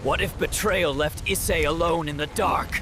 What if betrayal left Issei alone in the dark?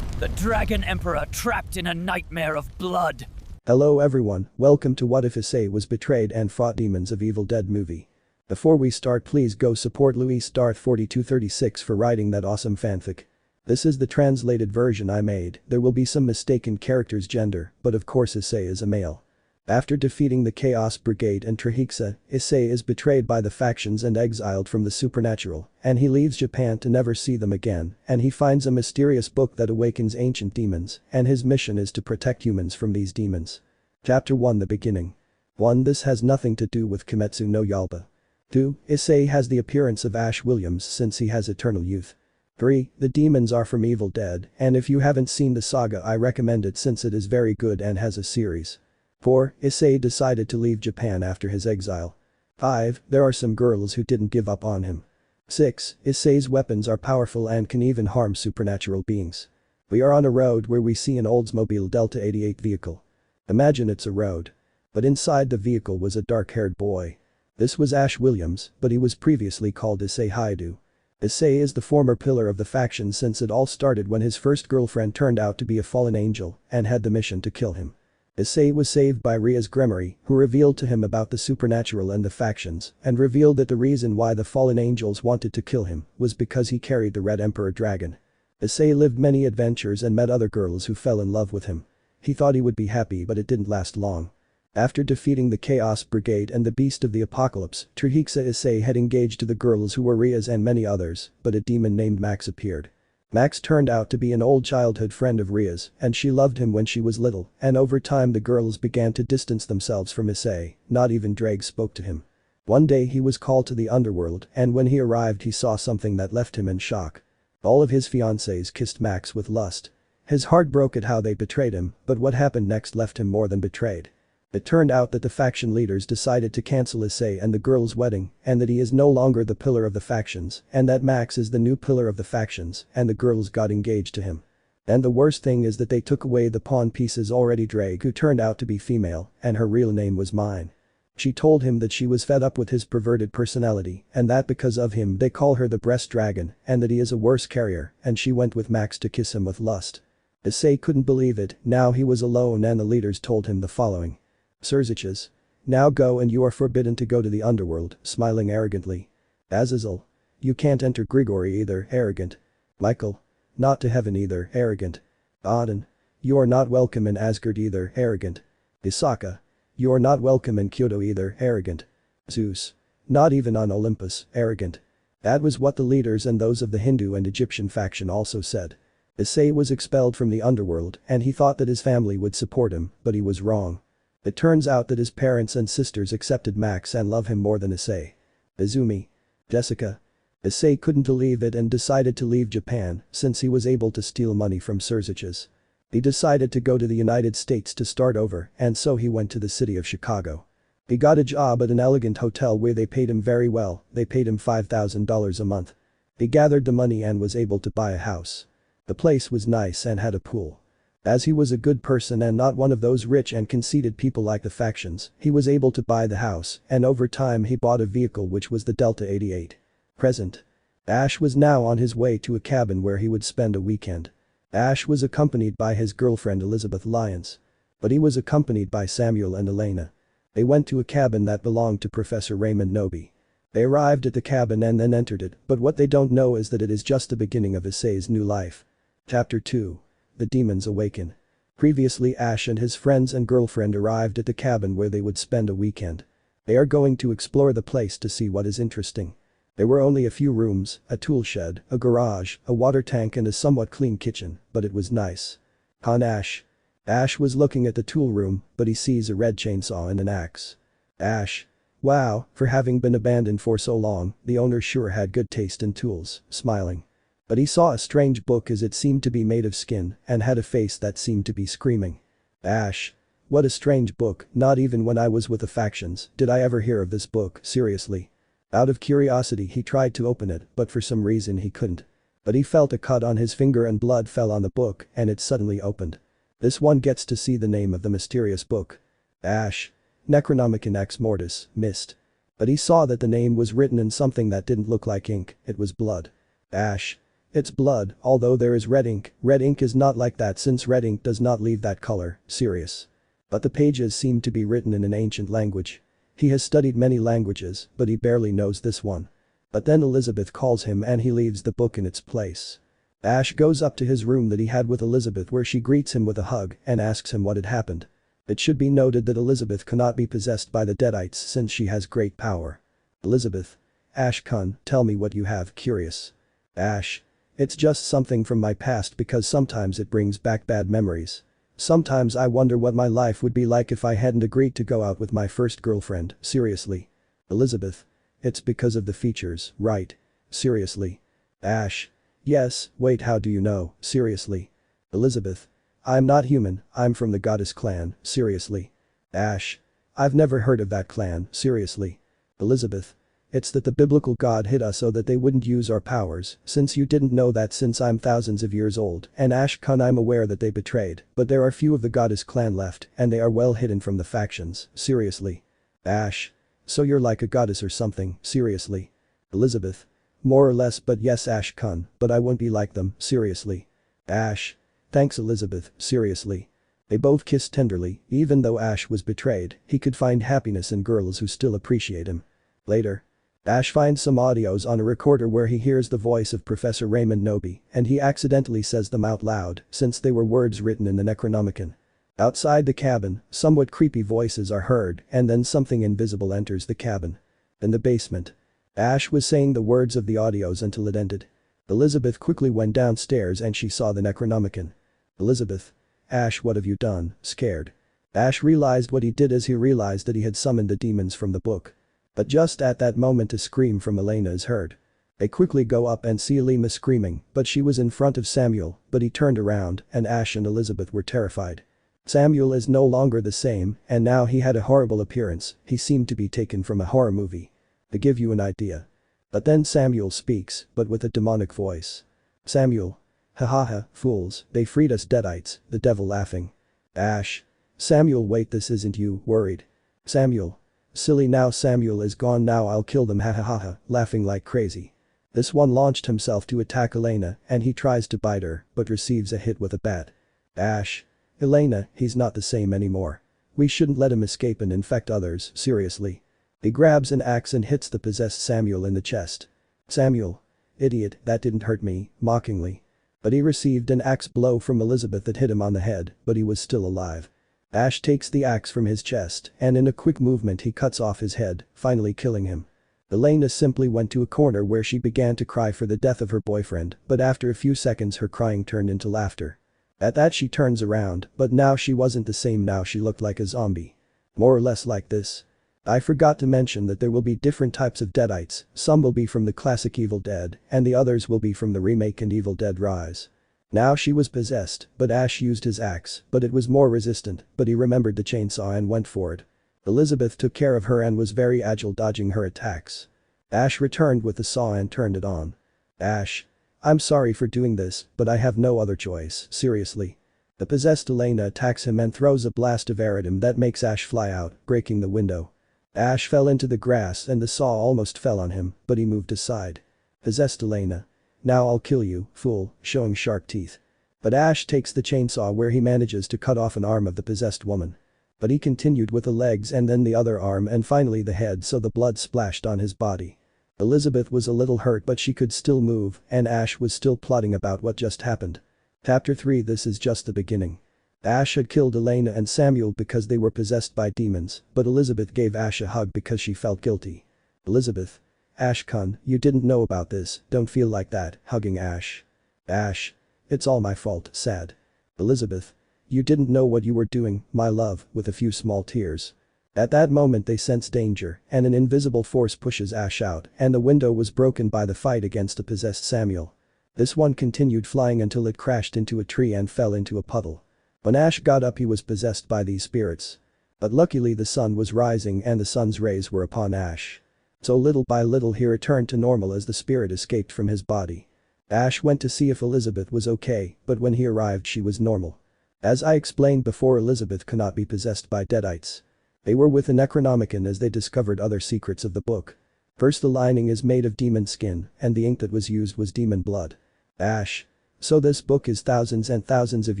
The Dragon Emperor trapped in a nightmare of blood. Hello everyone, welcome to What If Issei Was Betrayed and Fought Demons of Evil Dead movie. Before we start, please go support Luis Darth 4236 for writing that awesome fanfic. This is the translated version I made. There will be some mistaken character's gender, but of course Issei is a male. After defeating the Chaos Brigade and Trihexa, Issei is betrayed by the factions and exiled from the supernatural, and he leaves Japan to never see them again, and he finds a mysterious book that awakens ancient demons, and his mission is to protect humans from these demons. Chapter 1 The Beginning. 1. This has nothing to do with Kimetsu no Yaiba. 2. Issei has the appearance of Ash Williams since he has eternal youth. 3. The demons are from Evil Dead, and if you haven't seen the saga I recommend it since it is very good and has a series. 4. Issei decided to leave Japan after his exile. 5. There are some girls who didn't give up on him. 6. Issei's weapons are powerful and can even harm supernatural beings. We are on a road where we see an Oldsmobile Delta 88 vehicle. Imagine it's a road. But inside the vehicle was a dark-haired boy. This was Ash Williams, but he was previously called Issei Hyoudou. Issei is the former pillar of the faction since it all started when his first girlfriend turned out to be a fallen angel and had the mission to kill him. Issei was saved by Rias Gremory, who revealed to him about the supernatural and the factions, and revealed that the reason why the fallen angels wanted to kill him was because he carried the Red Emperor dragon. Issei lived many adventures and met other girls who fell in love with him. He thought he would be happy, but it didn't last long. After defeating the Chaos Brigade and the Beast of the Apocalypse, Trihexa, Issei had engaged to the girls who were Rias and many others, but a demon named Max appeared. Max turned out to be an old childhood friend of Rias, and she loved him when she was little, and over time the girls began to distance themselves from Issei. Not even Drake spoke to him. One day he was called to the underworld, and when he arrived he saw something that left him in shock. All of his fiancées kissed Max with lust. His heart broke at how they betrayed him, but what happened next left him more than betrayed. It turned out that the faction leaders decided to cancel Issei and the girl's wedding, and that he is no longer the pillar of the factions, and that Max is the new pillar of the factions, and the girls got engaged to him. And the worst thing is that they took away the pawn pieces already Drake, who turned out to be female, and her real name was Mine. She told him that she was fed up with his perverted personality, and that because of him they call her the breast dragon, and that he is a worse carrier, and she went with Max to kiss him with lust. Issei couldn't believe it. Now he was alone and the leaders told him the following. Sirzechs. Now go and you are forbidden to go to the underworld, smiling arrogantly. Azazel. You can't enter Grigory either, arrogant. Michael. Not to heaven either, arrogant. Odin. You are not welcome in Asgard either, arrogant. Isaka. You are not welcome in Hyoudou either, arrogant. Zeus. Not even on Olympus, arrogant. That was what the leaders and those of the Hindu and Egyptian faction also said. Issei was expelled from the underworld and he thought that his family would support him, but he was wrong. It turns out that his parents and sisters accepted Max and love him more than Issei. Izumi. Jessica. Issei couldn't believe it and decided to leave Japan since he was able to steal money from Sirzechs. He decided to go to the United States to start over, and so he went to the city of Chicago. He got a job at an elegant hotel where they paid him very well. They paid him $5,000 a month. He gathered the money and was able to buy a house. The place was nice and had a pool. As he was a good person and not one of those rich and conceited people like the factions, he was able to buy the house, and over time he bought a vehicle which was the Delta 88. Present. Ash was now on his way to a cabin where he would spend a weekend. Ash was accompanied by his girlfriend Elizabeth Lyons. But he was accompanied by Samuel and Elena. They went to a cabin that belonged to Professor Raymond Nobi. They arrived at the cabin and then entered it, but what they don't know is that it is just the beginning of Issei's new life. Chapter 2. The demons awaken. Previously Ash and his friends and girlfriend arrived at the cabin where they would spend a weekend. They are going to explore the place to see what is interesting. There were only a few rooms, a tool shed, a garage, a water tank and a somewhat clean kitchen, but it was nice. Ash. Ash was looking at the tool room, but he sees a red chainsaw and an axe. Ash. Wow, for having been abandoned for so long, the owner sure had good taste in tools, smiling. But he saw a strange book as it seemed to be made of skin and had a face that seemed to be screaming. Ash. What a strange book, not even when I was with the factions did I ever hear of this book, seriously. Out of curiosity he tried to open it, but for some reason he couldn't. But he felt a cut on his finger and blood fell on the book and it suddenly opened. This one gets to see the name of the mysterious book. Ash. Necronomicon Ex Mortis, Mist. But he saw that the name was written in something that didn't look like ink, it was blood. Ash. It's blood, although there is red ink is not like that since red ink does not leave that color, serious. But the pages seem to be written in an ancient language. He has studied many languages, but he barely knows this one. But then Elizabeth calls him and he leaves the book in its place. Ash goes up to his room that he had with Elizabeth where she greets him with a hug and asks him what had happened. It should be noted that Elizabeth cannot be possessed by the Deadites since she has great power. Elizabeth. Ash-kun, tell me what you have, curious. Ash. It's just something from my past because sometimes it brings back bad memories. Sometimes I wonder what my life would be like if I hadn't agreed to go out with my first girlfriend, seriously. Elizabeth. It's because of the features, right? Seriously. Ash. Yes, wait, how do you know, seriously? Elizabeth. I'm not human, I'm from the goddess clan, seriously. Ash. I've never heard of that clan, seriously. Elizabeth. It's that the biblical god hid us so that they wouldn't use our powers, since you didn't know that since I'm thousands of years old, and Ash-kun I'm aware that they betrayed, but there are few of the goddess clan left, and they are well hidden from the factions, seriously. Ash. So you're like a goddess or something, seriously. Elizabeth. More or less, but yes Ash-kun, but I won't be like them, seriously. Ash. Thanks Elizabeth, seriously. They both kiss tenderly, even though Ash was betrayed, he could find happiness in girls who still appreciate him. Later. Ash finds some audios on a recorder where he hears the voice of Professor Raymond Nobi, and he accidentally says them out loud since they were words written in the Necronomicon. Outside the cabin, somewhat creepy voices are heard and then something invisible enters the cabin. In the basement. Ash was saying the words of the audios until it ended. Elizabeth quickly went downstairs and she saw the Necronomicon. Elizabeth. Ash, what have you done, scared? Ash realized what he did as he realized that he had summoned the demons from the book. But just at that moment a scream from Elena is heard. They quickly go up and see Elena screaming, but she was in front of Samuel, but he turned around and Ash and Elizabeth were terrified. Samuel is no longer the same and now he had a horrible appearance, he seemed to be taken from a horror movie. To give you an idea. But then Samuel speaks, but with a demonic voice. Samuel. Hahaha, fools, they freed us Deadites, the devil laughing. Ash. Samuel, wait, this isn't you, worried. Samuel. Silly, now Samuel is gone, now I'll kill them, hahaha, laughing like crazy. This one launched himself to attack Elena and he tries to bite her but receives a hit with a bat. Ash. Elena, he's not the same anymore. We shouldn't let him escape and infect others, seriously. He grabs an axe and hits the possessed Samuel in the chest. Samuel. Idiot, that didn't hurt me, mockingly. But he received an axe blow from Elizabeth that hit him on the head, but he was still alive. Ash takes the axe from his chest and in a quick movement he cuts off his head, finally killing him. Elena simply went to a corner where she began to cry for the death of her boyfriend, but after a few seconds her crying turned into laughter. At that she turns around, but now she wasn't the same, now she looked like a zombie. More or less like this. I forgot to mention that there will be different types of Deadites, some will be from the classic Evil Dead and the others will be from the remake and Evil Dead Rise. Now she was possessed, but Ash used his axe, but it was more resistant, but he remembered the chainsaw and went for it. Elizabeth took care of her and was very agile dodging her attacks. Ash returned with the saw and turned it on. Ash. I'm sorry for doing this, but I have no other choice, seriously. The possessed Elena attacks him and throws a blast of air at him that makes Ash fly out, breaking the window. Ash fell into the grass and the saw almost fell on him, but he moved aside. Possessed Elena. Now I'll kill you, fool, showing sharp teeth. But Ash takes the chainsaw where he manages to cut off an arm of the possessed woman. But he continued with the legs and then the other arm and finally the head, so the blood splashed on his body. Elizabeth was a little hurt but she could still move and Ash was still plotting about what just happened. Chapter 3. This is just the beginning. Ash had killed Elena and Samuel because they were possessed by demons, but Elizabeth gave Ash a hug because she felt guilty. Elizabeth. Ash-kun, you didn't know about this, don't feel like that, hugging Ash. Ash. It's all my fault, sad. Elizabeth. You didn't know what you were doing, my love, with a few small tears. At that moment they sense danger and an invisible force pushes Ash out and the window was broken by the fight against the possessed Samuel. This one continued flying until it crashed into a tree and fell into a puddle. When Ash got up he was possessed by these spirits. But luckily the sun was rising and the sun's rays were upon Ash. So little by little he returned to normal as the spirit escaped from his body. Ash went to see if Elizabeth was okay, but when he arrived she was normal. As I explained before, Elizabeth cannot be possessed by Deadites. They were with the Necronomicon as they discovered other secrets of the book. First, the lining is made of demon skin, and the ink that was used was demon blood. Ash. So this book is thousands and thousands of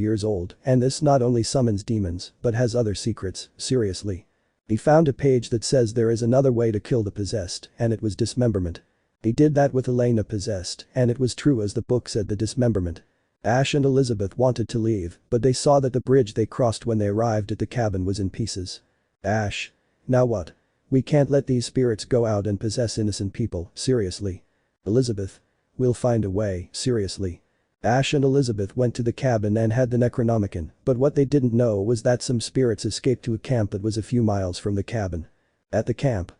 years old, and this not only summons demons, but has other secrets, seriously. He found a page that says there is another way to kill the possessed, and it was dismemberment. He did that with Elena possessed, and it was true as the book said, the dismemberment. Ash and Elizabeth wanted to leave, but they saw that the bridge they crossed when they arrived at the cabin was in pieces. Ash. Now what? We can't let these spirits go out and possess innocent people, seriously. Elizabeth. We'll find a way, seriously. Ash and Elizabeth went to the cabin and had the Necronomicon, but what they didn't know was that some spirits escaped to a camp that was a few miles from the cabin. At the camp.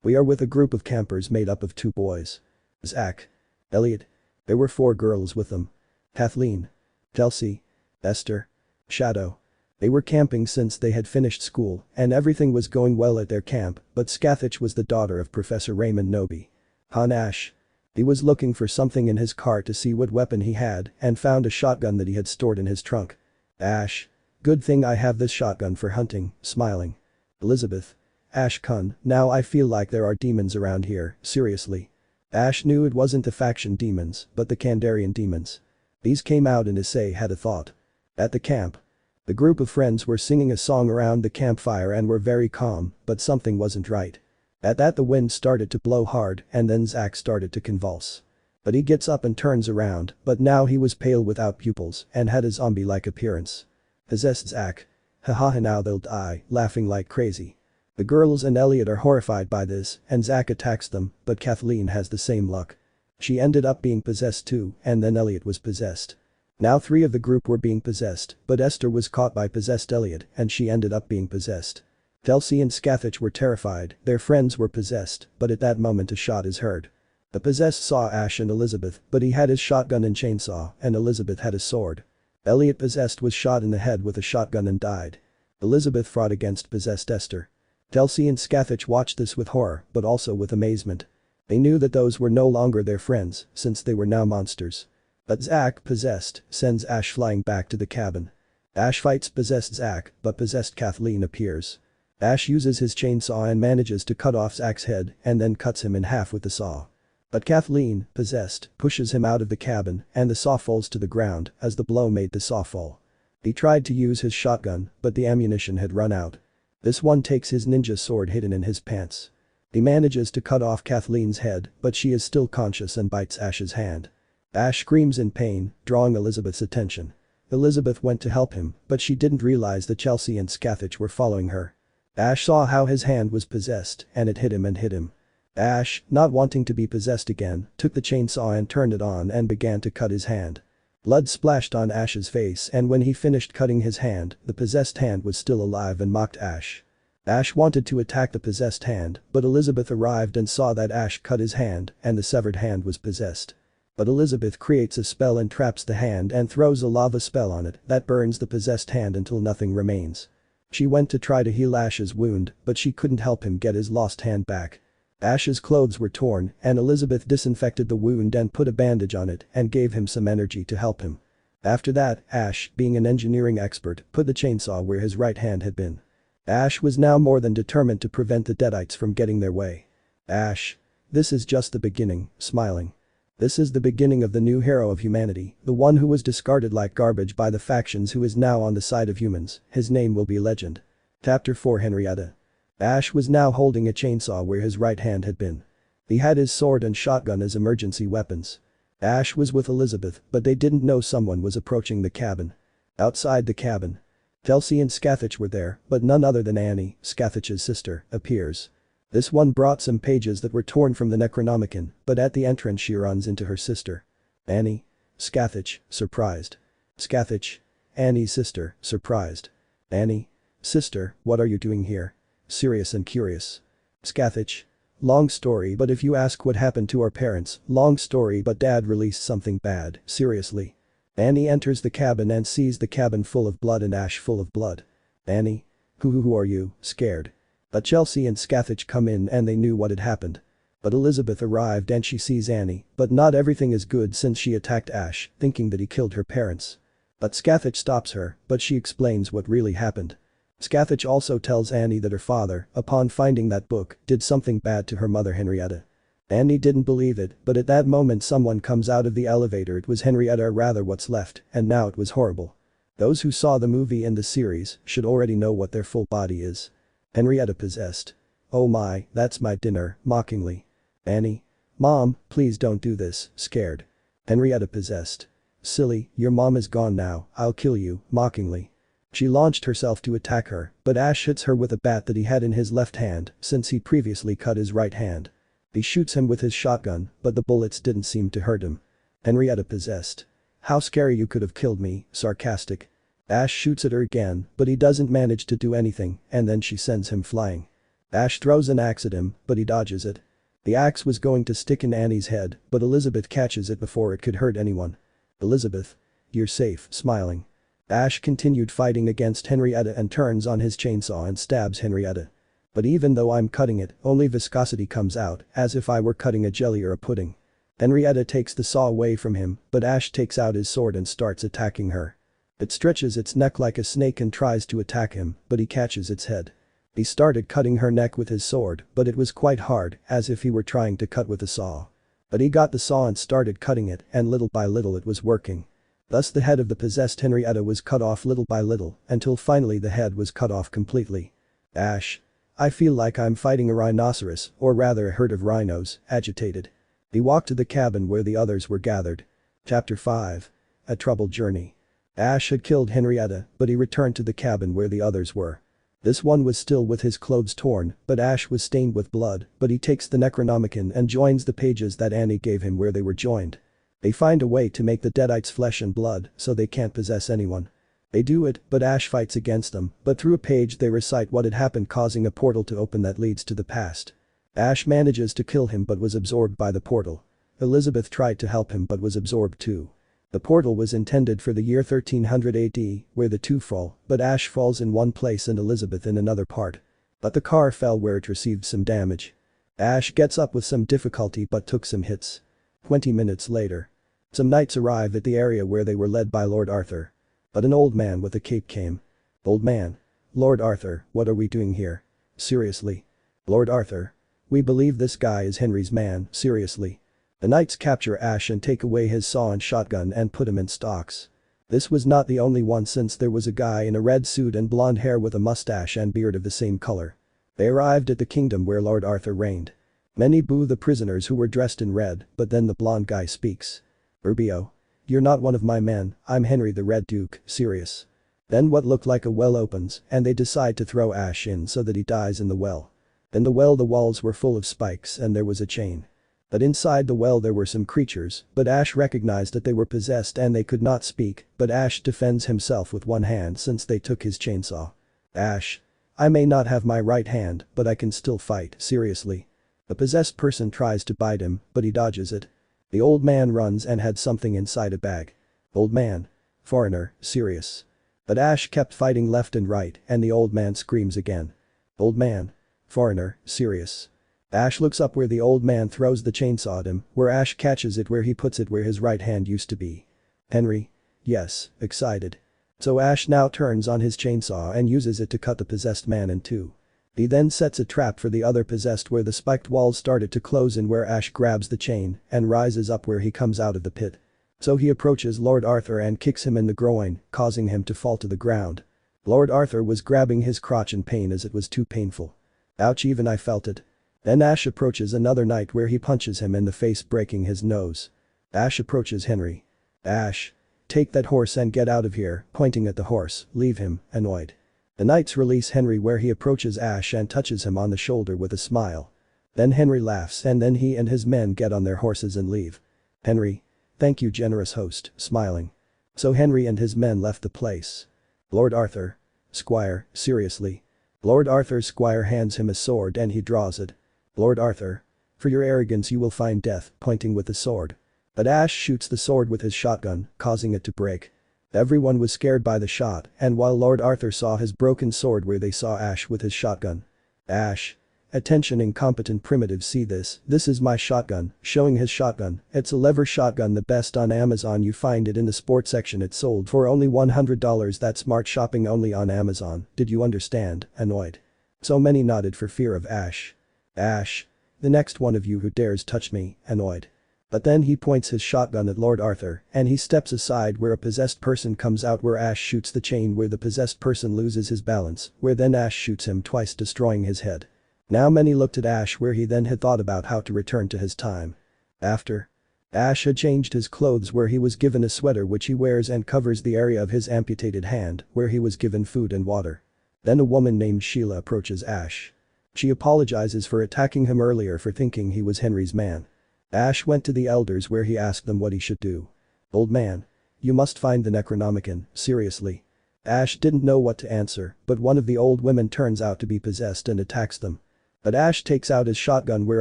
We are with a group of campers made up of 2 boys. Zach. Elliot. There were 4 girls with them. Kathleen. Chelsea. Esther. Shadow. They were camping since they had finished school, and everything was going well at their camp, but Sirzechs was the daughter of Professor Raymond Noby. Ash. He was looking for something in his car to see what weapon he had and found a shotgun that he had stored in his trunk. Ash. Good thing I have this shotgun for hunting, smiling. Elizabeth. Ash Kun, now I feel like there are demons around here, seriously. Ash knew it wasn't the faction demons, but the Kandarian demons. These came out and Issei had a thought. At the camp. The group of friends were singing a song around the campfire and were very calm, but something wasn't right. At that the wind started to blow hard and then Zach started to convulse. But he gets up and turns around, but now he was pale without pupils and had a zombie-like appearance. Possessed Zach. Haha, now they'll die, laughing like crazy. The girls and Elliot are horrified by this and Zach attacks them, but Kathleen has the same luck. She ended up being possessed too, and then Elliot was possessed. Now 3 of the group were being possessed, but Esther was caught by possessed Elliot and she ended up being possessed. Chelsea and Sirzechs were terrified, their friends were possessed, but at that moment a shot is heard. The possessed saw Ash and Elizabeth, but he had his shotgun and chainsaw, and Elizabeth had a sword. Elliot possessed was shot in the head with a shotgun and died. Elizabeth fought against possessed Esther. Chelsea and Sirzechs watched this with horror, but also with amazement. They knew that those were no longer their friends, since they were now monsters. But Zach, possessed, sends Ash flying back to the cabin. Ash fights possessed Zach, but possessed Kathleen appears. Ash uses his chainsaw and manages to cut off Zach's head and then cuts him in half with the saw. But Kathleen, possessed, pushes him out of the cabin and the saw falls to the ground as the blow made the saw fall. He tried to use his shotgun, but the ammunition had run out. This one takes his ninja sword hidden in his pants. He manages to cut off Kathleen's head, but she is still conscious and bites Ash's hand. Ash screams in pain, drawing Elizabeth's attention. Elizabeth went to help him, but she didn't realize that Chelsea and Sirzechs were following her. Ash saw how his hand was possessed and it hit him and hit him. Ash, not wanting to be possessed again, took the chainsaw and turned it on and began to cut his hand. Blood splashed on Ash's face and when he finished cutting his hand, the possessed hand was still alive and mocked Ash. Ash wanted to attack the possessed hand, but Elizabeth arrived and saw that Ash cut his hand and the severed hand was possessed. But Elizabeth creates a spell and traps the hand and throws a lava spell on it that burns the possessed hand until nothing remains. She went to try to heal Ash's wound, but she couldn't help him get his lost hand back. Ash's clothes were torn and Elizabeth disinfected the wound and put a bandage on it and gave him some energy to help him. After that, Ash, being an engineering expert, put the chainsaw where his right hand had been. Ash was now more than determined to prevent the Deadites from getting their way. Ash. This is just the beginning, smiling. This is the beginning of the new hero of humanity, the one who was discarded like garbage by the factions who is now on the side of humans, his name will be legend. Chapter 4 Henrietta. Ash was now holding a chainsaw where his right hand had been. He had his sword and shotgun as emergency weapons. Ash was with Elizabeth, but they didn't know someone was approaching the cabin. Outside the cabin. Chelsea and Sirzechs were there, but none other than Annie, Sirzechs' sister, appears. This one brought some pages that were torn from the Necronomicon, but at the entrance she runs into her sister. Annie. Sirzechs, surprised. Sirzechs. Annie's sister, surprised. Annie. Sister, what are you doing here? Serious and curious. Sirzechs. Long story but if you ask what happened to our parents, long story but dad released something bad, seriously. Annie enters the cabin and sees the cabin full of blood and Ash full of blood. Annie. Who are you, scared? But Chelsea and Sirzechs come in and they knew what had happened. But Elizabeth arrived and she sees Annie, but not everything is good since she attacked Ash, thinking that he killed her parents. But Sirzechs stops her, but she explains what really happened. Scathach also tells Annie that her father, upon finding that book, did something bad to her mother Henrietta. Annie didn't believe it, but at that moment someone comes out of the elevator. It was Henrietta, or rather what's left, and now it was horrible. Those who saw the movie and the series should already know what their full body is. Henrietta possessed. Oh my, that's my dinner, mockingly. Annie. Mom, please don't do this, scared. Henrietta possessed. Silly, your mom is gone now, I'll kill you, mockingly. She launched herself to attack her, but Ash hits her with a bat that he had in his left hand since he previously cut his right hand. He shoots him with his shotgun, but the bullets didn't seem to hurt him. Henrietta possessed. How scary, you could have killed me, sarcastic. Ash shoots at her again, but he doesn't manage to do anything, and then she sends him flying. Ash throws an axe at him, but he dodges it. The axe was going to stick in Annie's head, but Elizabeth catches it before it could hurt anyone. Elizabeth. You're safe, smiling. Ash continued fighting against Henrietta and turns on his chainsaw and stabs Henrietta. But even though I'm cutting it, only viscosity comes out, as if I were cutting a jelly or a pudding. Henrietta takes the saw away from him, but Ash takes out his sword and starts attacking her. It stretches its neck like a snake and tries to attack him, but he catches its head. He started cutting her neck with his sword, but it was quite hard, as if he were trying to cut with a saw. But he got the saw and started cutting it, and little by little it was working. Thus the head of the possessed Henrietta was cut off little by little, until finally the head was cut off completely. Ash. I feel like I'm fighting a rhinoceros, or rather a herd of rhinos, agitated. He walked to the cabin where the others were gathered. Chapter 5. A Troubled Journey. Ash had killed Henrietta, but he returned to the cabin where the others were. This one was still with his clothes torn, but Ash was stained with blood, but he takes the Necronomicon and joins the pages that Annie gave him where they were joined. They find a way to make the Deadites flesh and blood, so they can't possess anyone. They do it, but Ash fights against them, but through a page they recite what had happened, causing a portal to open that leads to the past. Ash manages to kill him but was absorbed by the portal. Elizabeth tried to help him but was absorbed too. The portal was intended for the year 1300 AD, where the two fall, but Ash falls in one place and Elizabeth in another part. But the car fell where it received some damage. Ash gets up with some difficulty but took some hits. 20 minutes later. Some knights arrive at the area where they were led by Lord Arthur. But an old man with a cape came. Old man. Lord Arthur, what are we doing here? Seriously. Lord Arthur. We believe this guy is Henry's man, seriously. The knights capture Ash and take away his saw and shotgun and put him in stocks. This was not the only one, since there was a guy in a red suit and blonde hair with a mustache and beard of the same color. They arrived at the kingdom where Lord Arthur reigned. Many boo the prisoners who were dressed in red, but then the blonde guy speaks. Urbio. You're not one of my men, I'm Henry the Red Duke, serious. Then what looked like a well opens, and they decide to throw Ash in so that he dies in the well. In the well the walls were full of spikes and there was a chain. But inside the well there were some creatures, but Ash recognized that they were possessed and they could not speak, but Ash defends himself with one hand since they took his chainsaw. Ash. I may not have my right hand, but I can still fight, seriously. The possessed person tries to bite him, but he dodges it. The old man runs and had something inside a bag. Old man. Foreigner, serious. But Ash kept fighting left and right and the old man screams again. Old man. Foreigner, serious. Ash looks up where the old man throws the chainsaw at him, where Ash catches it where he puts it where his right hand used to be. Henry. Yes, excited. So Ash now turns on his chainsaw and uses it to cut the possessed man in two. He then sets a trap for the other possessed where the spiked walls started to close in, where Ash grabs the chain and rises up where he comes out of the pit. So he approaches Lord Arthur and kicks him in the groin, causing him to fall to the ground. Lord Arthur was grabbing his crotch in pain as it was too painful. Ouch, even I felt it. Then Ash approaches another knight where he punches him in the face, breaking his nose. Ash approaches Henry. Ash. Take that horse and get out of here, pointing at the horse, leave him, annoyed. The knights release Henry where he approaches Ash and touches him on the shoulder with a smile. Then Henry laughs and then he and his men get on their horses and leave. Henry. Thank you, generous host, smiling. So Henry and his men left the place. Lord Arthur. Squire, seriously. Lord Arthur's squire hands him a sword and he draws it. Lord Arthur. For your arrogance you will find death, pointing with the sword. But Ash shoots the sword with his shotgun, causing it to break. Everyone was scared by the shot, and while Lord Arthur saw his broken sword where they saw Ash with his shotgun. Ash. Attention incompetent primitives, see this is my shotgun, showing his shotgun. It's a lever shotgun, the best on Amazon, you find it in the sports section, it sold for only $100, that's smart shopping only on Amazon, did you understand? Annoyed. So many nodded for fear of Ash. Ash. The next one of you who dares touch me, annoyed. But then he points his shotgun at Lord Arthur and he steps aside where a possessed person comes out, where Ash shoots the chain, where the possessed person loses his balance, where then Ash shoots him twice, destroying his head. Now many looked at Ash where he then had thought about how to return to his time. After Ash had changed his clothes, where he was given a sweater which he wears and covers the area of his amputated hand, where he was given food and water. Then a woman named Sheila approaches Ash. She apologizes for attacking him earlier, for thinking he was Henry's man. Ash went to the elders where he asked them what he should do. Old man. You must find the Necronomicon, seriously. Ash didn't know what to answer, but one of the old women turns out to be possessed and attacks them. But Ash takes out his shotgun, where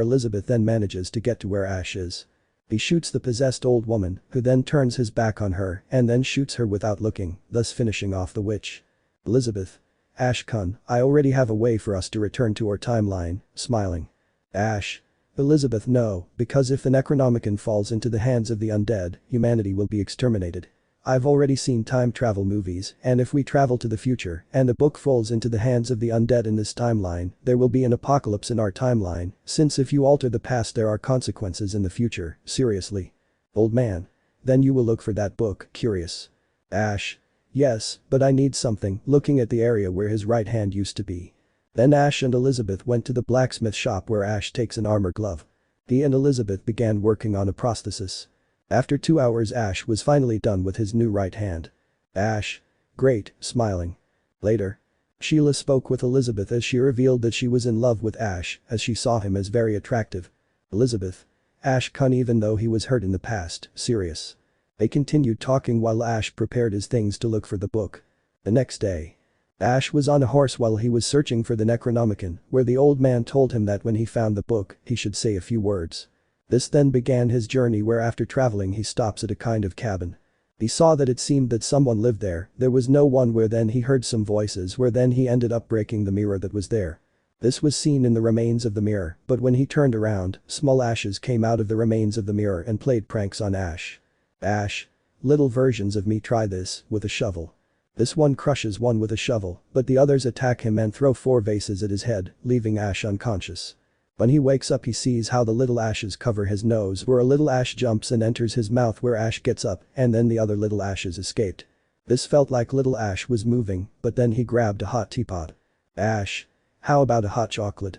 Elizabeth then manages to get to where Ash is. He shoots the possessed old woman, who then turns his back on her and then shoots her without looking, thus finishing off the witch. Elizabeth. Ash kun, I already have a way for us to return to our timeline, smiling. Ash. Elizabeth, no, because if the Necronomicon falls into the hands of the undead, humanity will be exterminated. I've already seen time travel movies, and if we travel to the future and the book falls into the hands of the undead in this timeline, there will be an apocalypse in our timeline, since if you alter the past there are consequences in the future, seriously. Old man. Then you will look for that book, curious. Ash. Yes, but I need something, looking at the area where his right hand used to be. Then Ash and Elizabeth went to the blacksmith shop where Ash takes an armor glove. He and Elizabeth began working on a prosthesis. After 2 hours Ash was finally done with his new right hand. Ash. Great, smiling. Later. Sheila spoke with Elizabeth as she revealed that she was in love with Ash, as she saw him as very attractive. Elizabeth. Ash kun, even though he was hurt in the past, serious. They continued talking while Ash prepared his things to look for the book. The next day. Ash was on a horse while he was searching for the Necronomicon, where the old man told him that when he found the book, he should say a few words. This then began his journey, where after traveling he stops at a kind of cabin. He saw that it seemed that someone lived there was no one, where then he heard some voices, where then he ended up breaking the mirror that was there. This was seen in the remains of the mirror, but when he turned around, small ashes came out of the remains of the mirror and played pranks on Ash. Ash. Little versions of me try this, with a shovel. This one crushes one with a shovel, but the others attack him and throw 4 vases at his head, leaving Ash unconscious. When he wakes up he sees how the little ashes cover his nose, where a little ash jumps and enters his mouth, where Ash gets up and then the other little ashes escaped. This felt like little Ash was moving, but then he grabbed a hot teapot. Ash. How about a hot chocolate?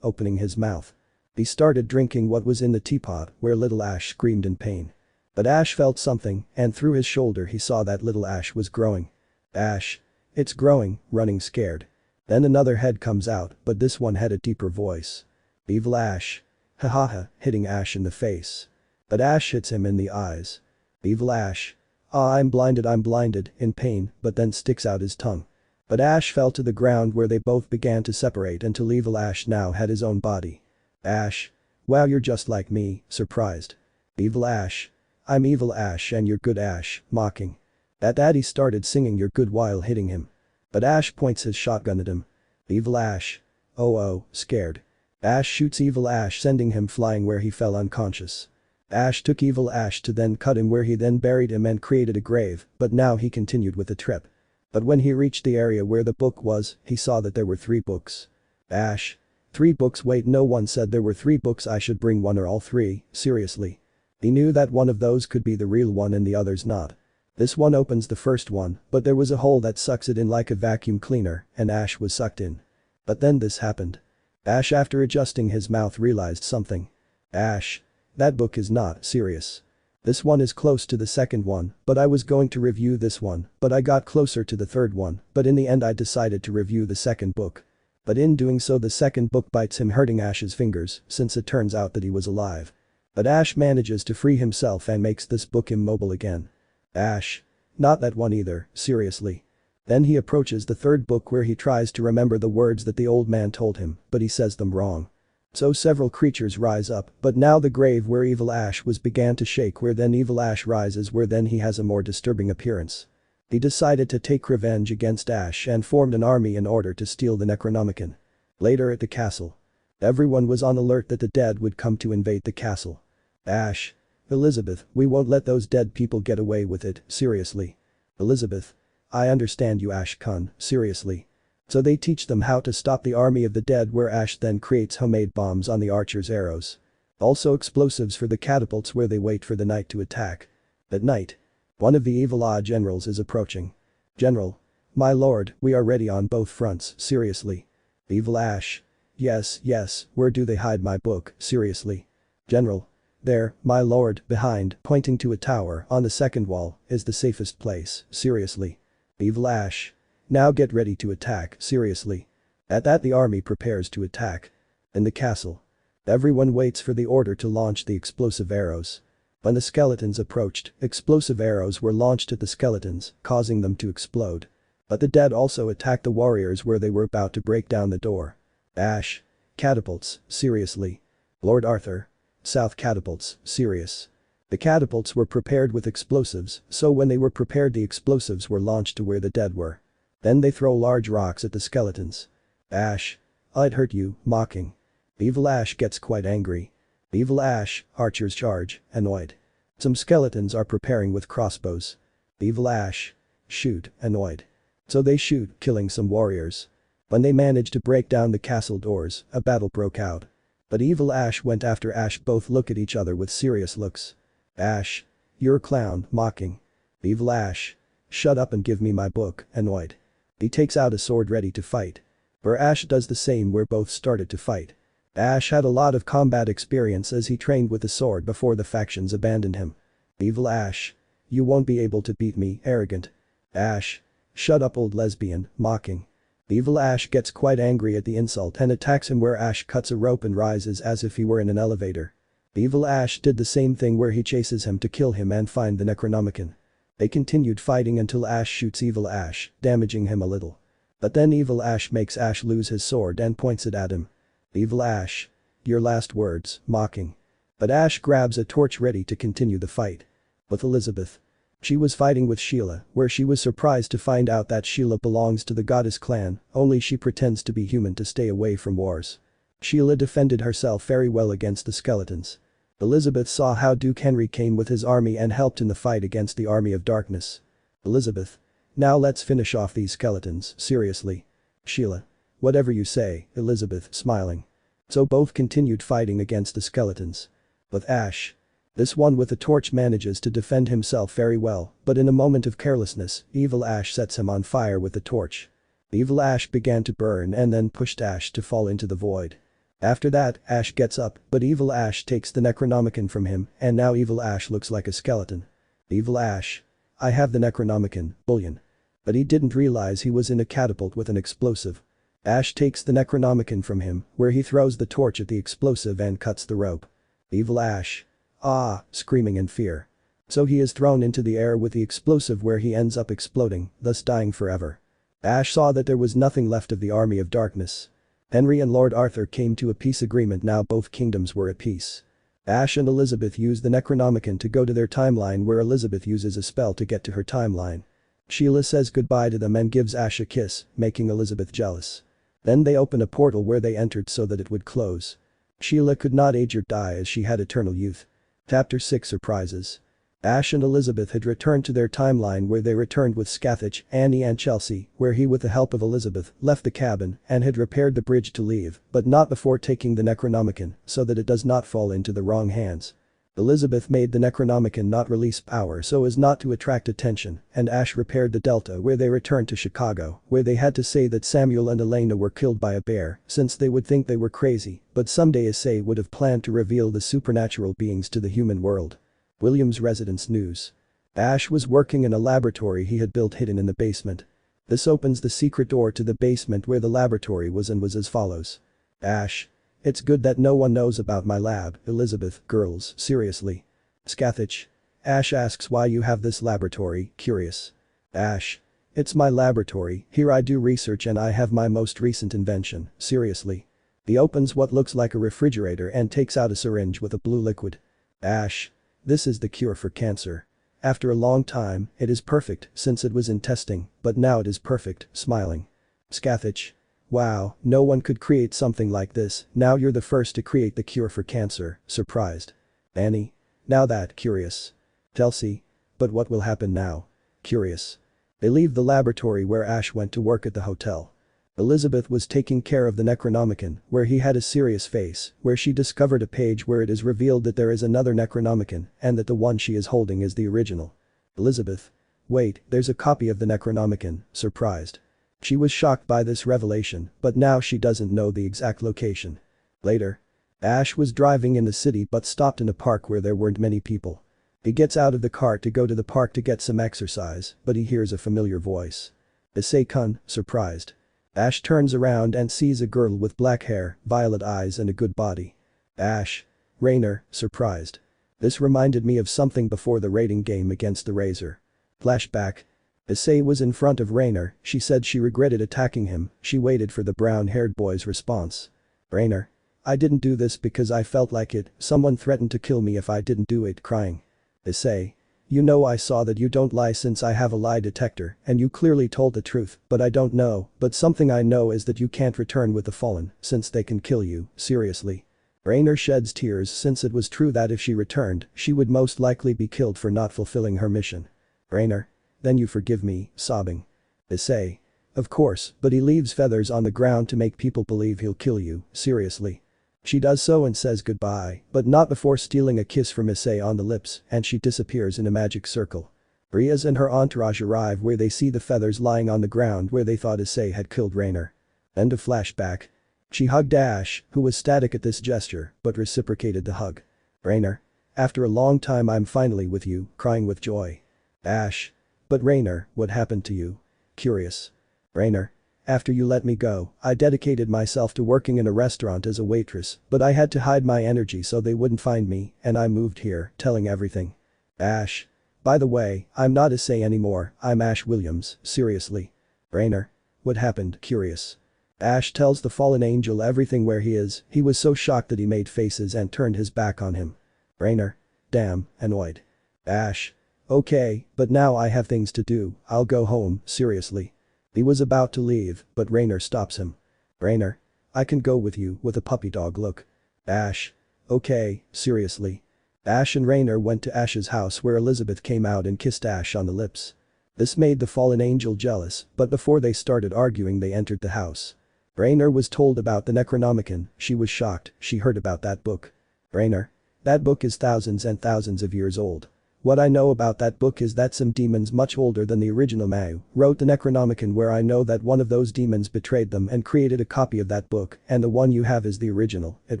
Opening his mouth. He started drinking what was in the teapot, where little Ash screamed in pain. But Ash felt something, and through his shoulder he saw that little Ash was growing. Ash. It's growing, running scared. Then another head comes out, but this one had a deeper voice. Evil Ash. Hahaha, hitting Ash in the face. But Ash hits him in the eyes. Evil Ash. Ah, I'm blinded, in pain, but then sticks out his tongue. But Ash fell to the ground, where they both began to separate until Evil Ash now had his own body. Ash. Wow, you're just like me, surprised. Evil Ash. I'm Evil Ash and you're good Ash, mocking. At that he started singing You're Good while hitting him. But Ash points his shotgun at him. Evil Ash. Oh, scared. Ash shoots Evil Ash, sending him flying where he fell unconscious. Ash took Evil Ash to then cut him, where he then buried him and created a grave, but now he continued with the trip. But when he reached the area where the book was, he saw that there were 3 books. Ash. 3 books, wait, no one said there were 3 books, I should bring one or all 3, seriously. He knew that one of those could be the real one and the others not. This one opens the first one, but there was a hole that sucks it in like a vacuum cleaner, and Ash was sucked in. But then this happened. Ash, after adjusting his mouth, realized something. Ash. That book is not serious. This one is close to the second one, but I was going to review this one, but I got closer to the third one, but in the end I decided to review the second book. But in doing so the second book bites him, hurting Ash's fingers, since it turns out that he was alive. But Ash manages to free himself and makes this book immobile again. Ash. Not that one either, seriously. Then he approaches the third book, where he tries to remember the words that the old man told him, but he says them wrong. So several creatures rise up, but now the grave where Evil Ash was began to shake, where then Evil Ash rises, where then he has a more disturbing appearance. He decided to take revenge against Ash and formed an army in order to steal the Necronomicon. Later at the castle. Everyone was on alert that the dead would come to invade the castle. Ash. Elizabeth, we won't let those dead people get away with it, seriously. Elizabeth. I understand you, Ash-kun, seriously. So they teach them how to stop the army of the dead, where Ash then creates homemade bombs on the archers' arrows. Also explosives for the catapults where they wait for the night to attack. At night. One of the evil generals is approaching. General. My lord, we are ready on both fronts, seriously. Evil Ash. Yes, where do they hide my book, seriously? General. There, my lord, behind, pointing to a tower on the second wall, is the safest place, seriously. Evil Ash. Now get ready to attack, seriously. At that the army prepares to attack. In the castle. Everyone waits for the order to launch the explosive arrows. When the skeletons approached, explosive arrows were launched at the skeletons, causing them to explode. But the dead also attacked the warriors where they were about to break down the door. Ash. Catapults, seriously. Lord Arthur. South catapults, serious. The catapults were prepared with explosives, so when they were prepared the explosives were launched to where the dead were. Then they throw large rocks at the skeletons. Ash. I'd hurt you, mocking. Evil Ash gets quite angry. Evil Ash, archers charge, annoyed. Some skeletons are preparing with crossbows. Evil Ash. Shoot, annoyed. So they shoot, killing some warriors. When they managed to break down the castle doors, a battle broke out. But Evil Ash went after Ash, both look at each other with serious looks. Ash. You're a clown, mocking. Evil Ash. Shut up and give me my book, annoyed. He takes out a sword ready to fight. Where Ash does the same, where both started to fight. Ash had a lot of combat experience as he trained with the sword before the factions abandoned him. Evil Ash. You won't be able to beat me, arrogant. Ash. Shut up, old lesbian, mocking. Evil Ash gets quite angry at the insult and attacks him, where Ash cuts a rope and rises as if he were in an elevator. Evil Ash did the same thing where he chases him to kill him and find the Necronomicon. They continued fighting until Ash shoots Evil Ash, damaging him a little. But then Evil Ash makes Ash lose his sword and points it at him. Evil Ash. Your last words, mocking. But Ash grabs a torch ready to continue the fight. With Elizabeth. She was fighting with Sheila, where she was surprised to find out that Sheila belongs to the goddess clan, only she pretends to be human to stay away from wars. Sheila defended herself very well against the skeletons. Elizabeth saw how Duke Henry came with his army and helped in the fight against the army of darkness. Elizabeth. Now let's finish off these skeletons, seriously. Sheila. Whatever you say, Elizabeth, smiling. So both continued fighting against the skeletons. With Ash. This one with a torch manages to defend himself very well, but in a moment of carelessness, Evil Ash sets him on fire with the torch. Evil Ash began to burn and then pushed Ash to fall into the void. After that, Ash gets up, but Evil Ash takes the Necronomicon from him, and now Evil Ash looks like a skeleton. Evil Ash. I have the Necronomicon, bullion. But he didn't realize he was in a catapult with an explosive. Ash takes the Necronomicon from him, where he throws the torch at the explosive and cuts the rope. Evil Ash. Ah, screaming in fear. So he is thrown into the air with the explosive, where he ends up exploding, thus dying forever. Ash saw that there was nothing left of the army of darkness. Henry and Lord Arthur came to a peace agreement. Now both kingdoms were at peace. Ash and Elizabeth use the Necronomicon to go to their timeline, where Elizabeth uses a spell to get to her timeline. Sheila says goodbye to them and gives Ash a kiss, making Elizabeth jealous. Then they open a portal where they entered so that it would close. Sheila could not age or die as she had eternal youth. Chapter 6 Surprises. Ash and Elizabeth had returned to their timeline, where they returned with Scathach, Annie and Chelsea, where he, with the help of Elizabeth, left the cabin and had repaired the bridge to leave, but not before taking the Necronomicon, so that it does not fall into the wrong hands. Elizabeth made the Necronomicon not release power so as not to attract attention, and Ash repaired the Delta, where they returned to Chicago, where they had to say that Samuel and Elena were killed by a bear, since they would think they were crazy, but someday Issei would have planned to reveal the supernatural beings to the human world. William's residence news. Ash was working in a laboratory he had built hidden in the basement. This opens the secret door to the basement where the laboratory was, and was as follows. Ash. It's good that no one knows about my lab, Elizabeth, girls, seriously. Scathach. Ash asks why you have this laboratory, curious. Ash. It's my laboratory, here I do research and I have my most recent invention, seriously. He opens what looks like a refrigerator and takes out a syringe with a blue liquid. Ash. This is the cure for cancer. After a long time, it is perfect since it was in testing, but now it is perfect, smiling. Scathach. Wow, no one could create something like this, now you're the first to create the cure for cancer, surprised. Annie. Now that, curious. Chelsea. But what will happen now? Curious. They leave the laboratory where Ash went to work at the hotel. Elizabeth was taking care of the Necronomicon, where he had a serious face, where she discovered a page where it is revealed that there is another Necronomicon and that the one she is holding is the original. Elizabeth. Wait, there's a copy of the Necronomicon, surprised. She was shocked by this revelation, but now she doesn't know the exact location. Later. Ash was driving in the city but stopped in a park where there weren't many people. He gets out of the car to go to the park to get some exercise, but he hears a familiar voice. Issei-kun, surprised. Ash turns around and sees a girl with black hair, violet eyes and a good body. Ash. Raynor, surprised. This reminded me of something before the raiding game against the Razor. Flashback. Issei was in front of Raynor, she said she regretted attacking him, she waited for the brown-haired boy's response. Raynor. I didn't do this because I felt like it, someone threatened to kill me if I didn't do it, crying. Issei. You know I saw that you don't lie since I have a lie detector and you clearly told the truth, but I don't know, but something I know is that you can't return with the fallen since they can kill you, seriously. Raynor sheds tears since it was true that if she returned, she would most likely be killed for not fulfilling her mission. Raynor. Then you forgive me, sobbing. Issei. Of course, but he leaves feathers on the ground to make people believe he'll kill you, seriously. She does so and says goodbye, but not before stealing a kiss from Issei on the lips and she disappears in a magic circle. Rias and her entourage arrive where they see the feathers lying on the ground where they thought Issei had killed Raynor. End of flashback. She hugged Ash, who was static at this gesture, but reciprocated the hug. Raynor. After a long time I'm finally with you, crying with joy. Ash. But Raynor, what happened to you? Curious. Raynor. After you let me go, I dedicated myself to working in a restaurant as a waitress, but I had to hide my energy so they wouldn't find me, and I moved here, telling everything. Ash. By the way, I'm not Issei anymore, I'm Ash Williams, seriously. Raynor. What happened, curious. Ash tells the fallen angel everything where he is, he was so shocked that he made faces and turned his back on him. Raynor. Damn, annoyed. Ash. Okay, but now I have things to do, I'll go home, seriously. He was about to leave, but Raynor stops him. Raynor. I can go with you, with a puppy dog look. Ash. Okay, seriously. Ash and Raynor went to Ash's house where Elizabeth came out and kissed Ash on the lips. This made the fallen angel jealous, but before they started arguing they entered the house. Raynor was told about the Necronomicon, she was shocked, she heard about that book. Raynor. That book is thousands and thousands of years old. What I know about that book is that some demons much older than the original Mau wrote the Necronomicon, where I know that one of those demons betrayed them and created a copy of that book, and the one you have is the original, it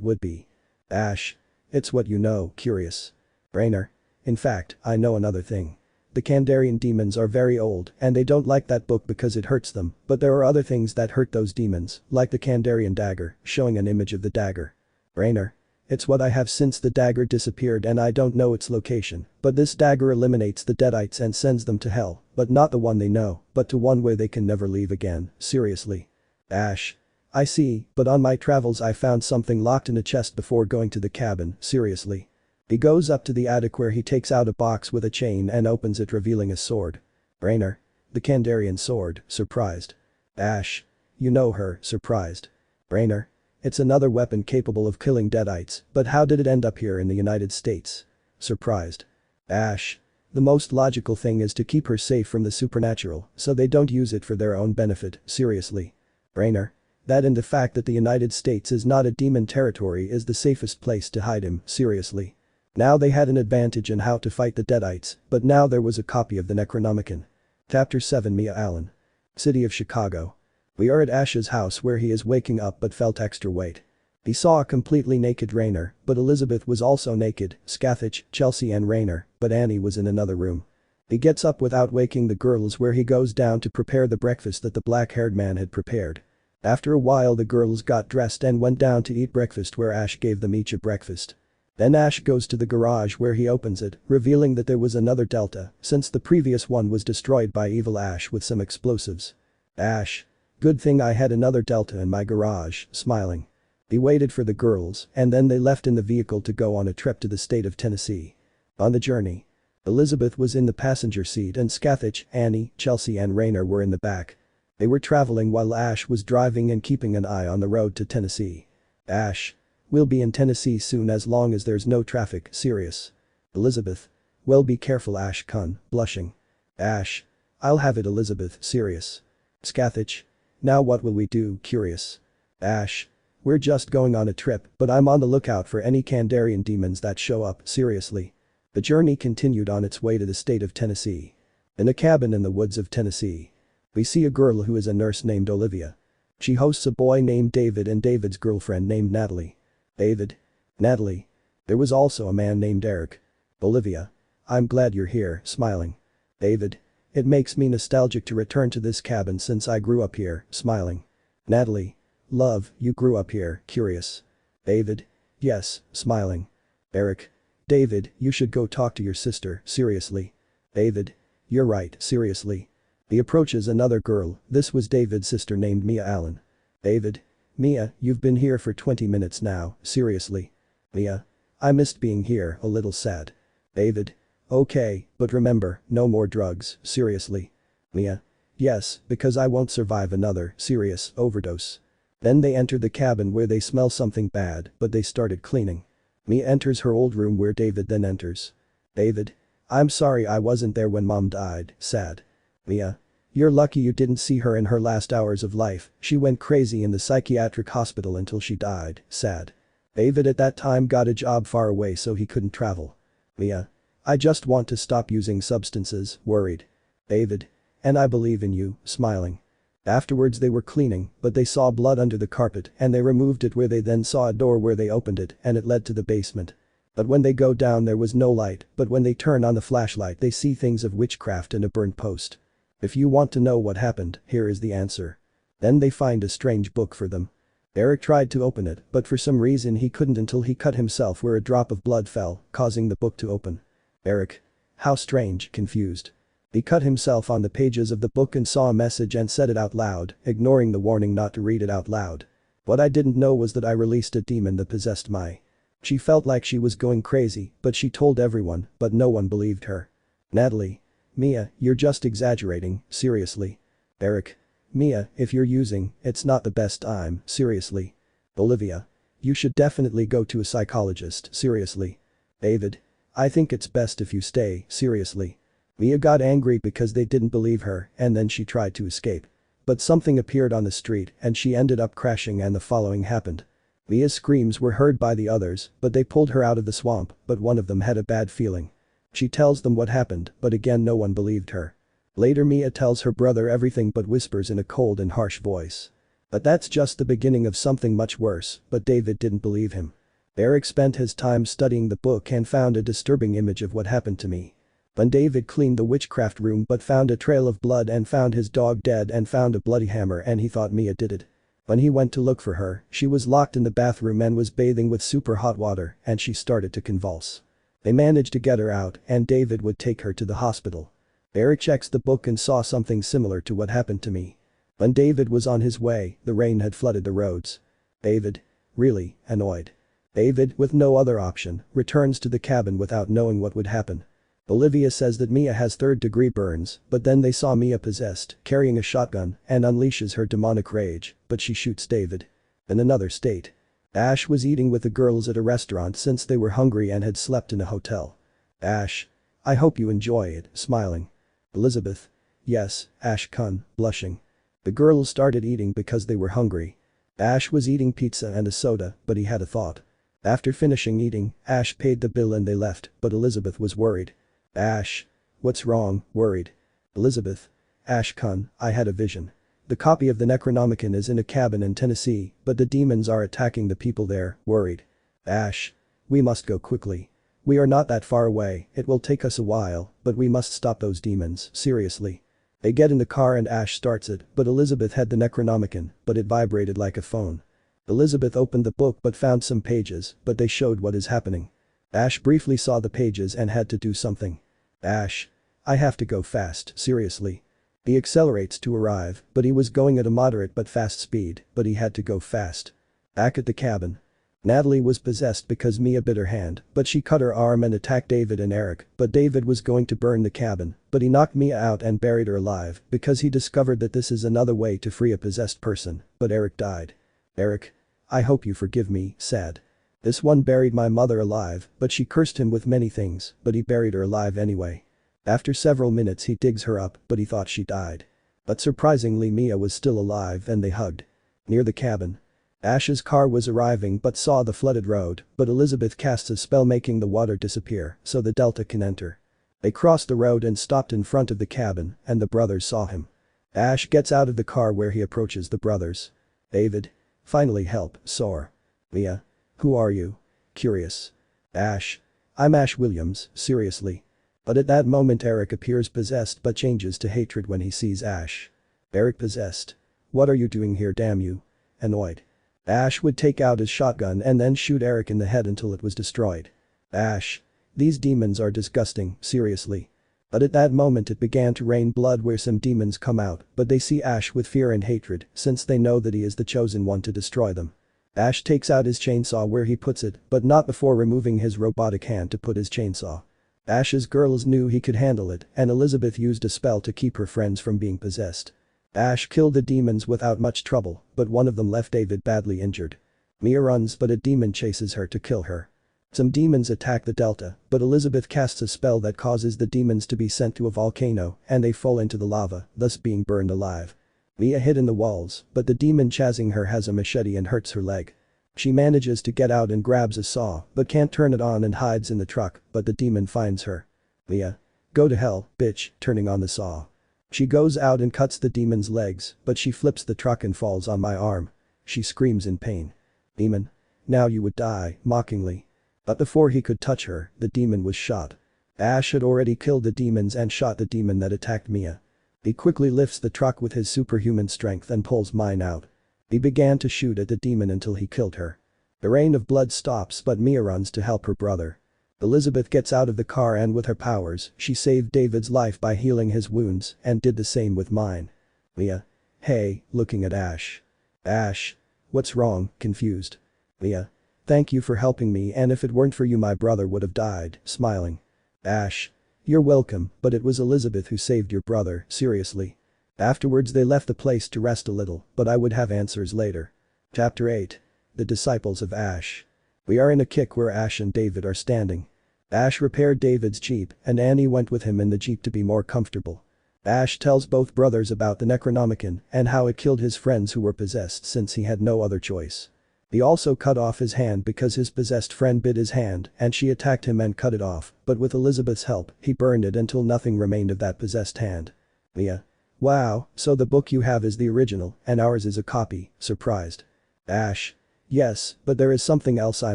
would be. Ash. It's what you know, curious. Raynor. In fact, I know another thing. The Kandarian demons are very old and they don't like that book because it hurts them, but there are other things that hurt those demons, like the Kandarian dagger, showing an image of the dagger. Raynor. It's what I have since the dagger disappeared and I don't know its location, but this dagger eliminates the Deadites and sends them to hell, but not the one they know, but to one where they can never leave again, seriously. Ash. I see, but on my travels I found something locked in a chest before going to the cabin, seriously. He goes up to the attic where he takes out a box with a chain and opens it, revealing a sword. Raynor. The Kandarian sword, surprised. Ash. You know her, surprised. Raynor. It's another weapon capable of killing Deadites, but how did it end up here in the United States? Surprised. Ash. The most logical thing is to keep her safe from the supernatural, so they don't use it for their own benefit, seriously. Raynor. That and the fact that the United States is not a demon territory is the safest place to hide him, seriously. Now they had an advantage in how to fight the Deadites, but now there was a copy of the Necronomicon. Chapter 7. Mia Allen. City of Chicago. We are at Ash's house where he is waking up but felt extra weight. He saw a completely naked Raynor, but Elizabeth was also naked, Sirzechs, Chelsea and Raynor, but Annie was in another room. He gets up without waking the girls where he goes down to prepare the breakfast that the black-haired man had prepared. After a while the girls got dressed and went down to eat breakfast where Ash gave them each a breakfast. Then Ash goes to the garage where he opens it, revealing that there was another Delta, since the previous one was destroyed by evil Ash with some explosives. Ash. Good thing I had another Delta in my garage, smiling. He waited for the girls, and then they left in the vehicle to go on a trip to the state of Tennessee. On the journey. Elizabeth was in the passenger seat and Sirzechs, Annie, Chelsea and Raynor were in the back. They were traveling while Ash was driving and keeping an eye on the road to Tennessee. Ash. We'll be in Tennessee soon as long as there's no traffic, serious. Elizabeth. Well, be careful, Ash Kun, blushing. Ash. I'll have it, Elizabeth, serious. Scathach. Now what will we do, curious. Ash. We're just going on a trip, but I'm on the lookout for any Kandarian demons that show up, seriously. The journey continued on its way to the state of Tennessee. In a cabin in the woods of Tennessee. We see a girl who is a nurse named Olivia. She hosts a boy named David and David's girlfriend named Natalie. David. Natalie. There was also a man named Eric. Olivia. I'm glad you're here, smiling. David. It makes me nostalgic to return to this cabin since I grew up here, smiling. Natalie. Love, you grew up here, curious. David. Yes, smiling. Eric. David, you should go talk to your sister, seriously. David. You're right, seriously. He approaches another girl, this was David's sister named Mia Allen. David. Mia, you've been here for 20 minutes now, seriously. Mia. I missed being here, a little sad. David. Okay, but remember, no more drugs, seriously. Mia. Yes, because I won't survive another serious overdose. Then they enter the cabin where they smell something bad, but they started cleaning. Mia enters her old room where David then enters. David. I'm sorry I wasn't there when Mom died, sad. Mia. You're lucky you didn't see her in her last hours of life, she went crazy in the psychiatric hospital until she died, sad. David at that time got a job far away so he couldn't travel. Mia. I just want to stop using substances, worried. David. And I believe in you, smiling. Afterwards they were cleaning, but they saw blood under the carpet and they removed it where they then saw a door where they opened it and it led to the basement. But when they go down there was no light, but when they turn on the flashlight they see things of witchcraft and a burnt post. If you want to know what happened, here is the answer. Then they find a strange book for them. Eric tried to open it, but for some reason he couldn't until he cut himself where a drop of blood fell, causing the book to open. Eric. How strange, confused. He cut himself on the pages of the book and saw a message and said it out loud, ignoring the warning not to read it out loud. What I didn't know was that I released a demon that possessed my. She felt like she was going crazy, but she told everyone, but no one believed her. Natalie. Mia, you're just exaggerating, seriously. Eric. Mia, if you're using, it's not the best time, seriously. Olivia. You should definitely go to a psychologist, seriously. David. I think it's best if you stay, seriously. Mia got angry because they didn't believe her and then she tried to escape. But something appeared on the street and she ended up crashing and the following happened. Mia's screams were heard by the others, but they pulled her out of the swamp, but one of them had a bad feeling. She tells them what happened, but again no one believed her. Later Mia tells her brother everything but whispers in a cold and harsh voice. But that's just the beginning of something much worse, but David didn't believe him. Eric spent his time studying the book and found a disturbing image of what happened to me. When David cleaned the witchcraft room but found a trail of blood and found his dog dead and found a bloody hammer and he thought Mia did it. When he went to look for her, she was locked in the bathroom and was bathing with super hot water and she started to convulse. They managed to get her out and David would take her to the hospital. Eric checks the book and saw something similar to what happened to me. When David was on his way, the rain had flooded the roads. David. Really, annoyed. David, with no other option, returns to the cabin without knowing what would happen. Olivia says that Mia has third-degree burns, but then they saw Mia possessed, carrying a shotgun, and unleashes her demonic rage, but she shoots David. In another state. Ash was eating with the girls at a restaurant since they were hungry and had slept in a hotel. Ash. I hope you enjoy it, smiling. Elizabeth. Yes, Ash Kun, blushing. The girls started eating because they were hungry. Ash was eating pizza and a soda, but he had a thought. After finishing eating, Ash paid the bill and they left, but Elizabeth was worried. Ash. What's wrong, worried. Elizabeth. Ash Kun, I had a vision. The copy of the Necronomicon is in a cabin in Tennessee, but the demons are attacking the people there, worried. Ash. We must go quickly. We are not that far away, it will take us a while, but we must stop those demons, seriously. They get in the car and Ash starts it, but Elizabeth had the Necronomicon, but it vibrated like a phone. Elizabeth opened the book but found some pages, but they showed what is happening. Ash briefly saw the pages and had to do something. Ash. I have to go fast, seriously. He accelerates to arrive, but he was going at a moderate but fast speed, but he had to go fast. Back at the cabin. Natalie was possessed because Mia bit her hand, but she cut her arm and attacked David and Eric, but David was going to burn the cabin, but he knocked Mia out and buried her alive because he discovered that this is another way to free a possessed person, but Eric died. Eric. I hope you forgive me, sad. This one buried my mother alive, but she cursed him with many things, but he buried her alive anyway. After several minutes he digs her up, but he thought she died. But surprisingly Mia was still alive and they hugged. Near the cabin. Ash's car was arriving but saw the flooded road, but Elizabeth casts a spell making the water disappear so the Delta can enter. They crossed the road and stopped in front of the cabin, and the brothers saw him. Ash gets out of the car where he approaches the brothers. David. Finally help, Sor. Mia. Who are you? Curious. Ash. I'm Ash Williams, seriously. But at that moment Eric appears possessed but changes to hatred when he sees Ash. Eric possessed. What are you doing here, damn you? Annoyed. Ash would take out his shotgun and then shoot Eric in the head until it was destroyed. Ash. These demons are disgusting, seriously. But at that moment it began to rain blood where some demons come out, but they see Ash with fear and hatred since they know that he is the chosen one to destroy them. Ash takes out his chainsaw where he puts it, but not before removing his robotic hand to put his chainsaw. Ash's girls knew he could handle it, and Elizabeth used a spell to keep her friends from being possessed. Ash killed the demons without much trouble, but one of them left David badly injured. Mia runs but a demon chases her to kill her. Some demons attack the Delta, but Elizabeth casts a spell that causes the demons to be sent to a volcano and they fall into the lava, thus being burned alive. Mia hid in the walls, but the demon chasing her has a machete and hurts her leg. She manages to get out and grabs a saw but can't turn it on and hides in the truck, but the demon finds her. Mia. Go to hell, bitch, turning on the saw. She goes out and cuts the demon's legs, but she flips the truck and falls on my arm. She screams in pain. Demon. Now you would die, mockingly. But before he could touch her, the demon was shot. Ash had already killed the demons and shot the demon that attacked Mia. He quickly lifts the truck with his superhuman strength and pulls mine out. He began to shoot at the demon until he killed her. The rain of blood stops but Mia runs to help her brother. Elizabeth gets out of the car and with her powers, she saved David's life by healing his wounds and did the same with mine. Mia. Hey, looking at Ash. Ash. What's wrong, confused. Mia. Thank you for helping me and if it weren't for you my brother would have died, smiling. Ash. You're welcome, but it was Elizabeth who saved your brother, seriously. Afterwards they left the place to rest a little, but I would have answers later. Chapter 8. The Disciples of Ash. We are in a kick where Ash and David are standing. Ash repaired David's jeep and Annie went with him in the jeep to be more comfortable. Ash tells both brothers about the Necronomicon and how it killed his friends who were possessed since he had no other choice. He also cut off his hand because his possessed friend bit his hand and she attacked him and cut it off, but with Elizabeth's help, he burned it until nothing remained of that possessed hand. Mia. Wow, so the book you have is the original and ours is a copy, surprised. Ash. Yes, but there is something else I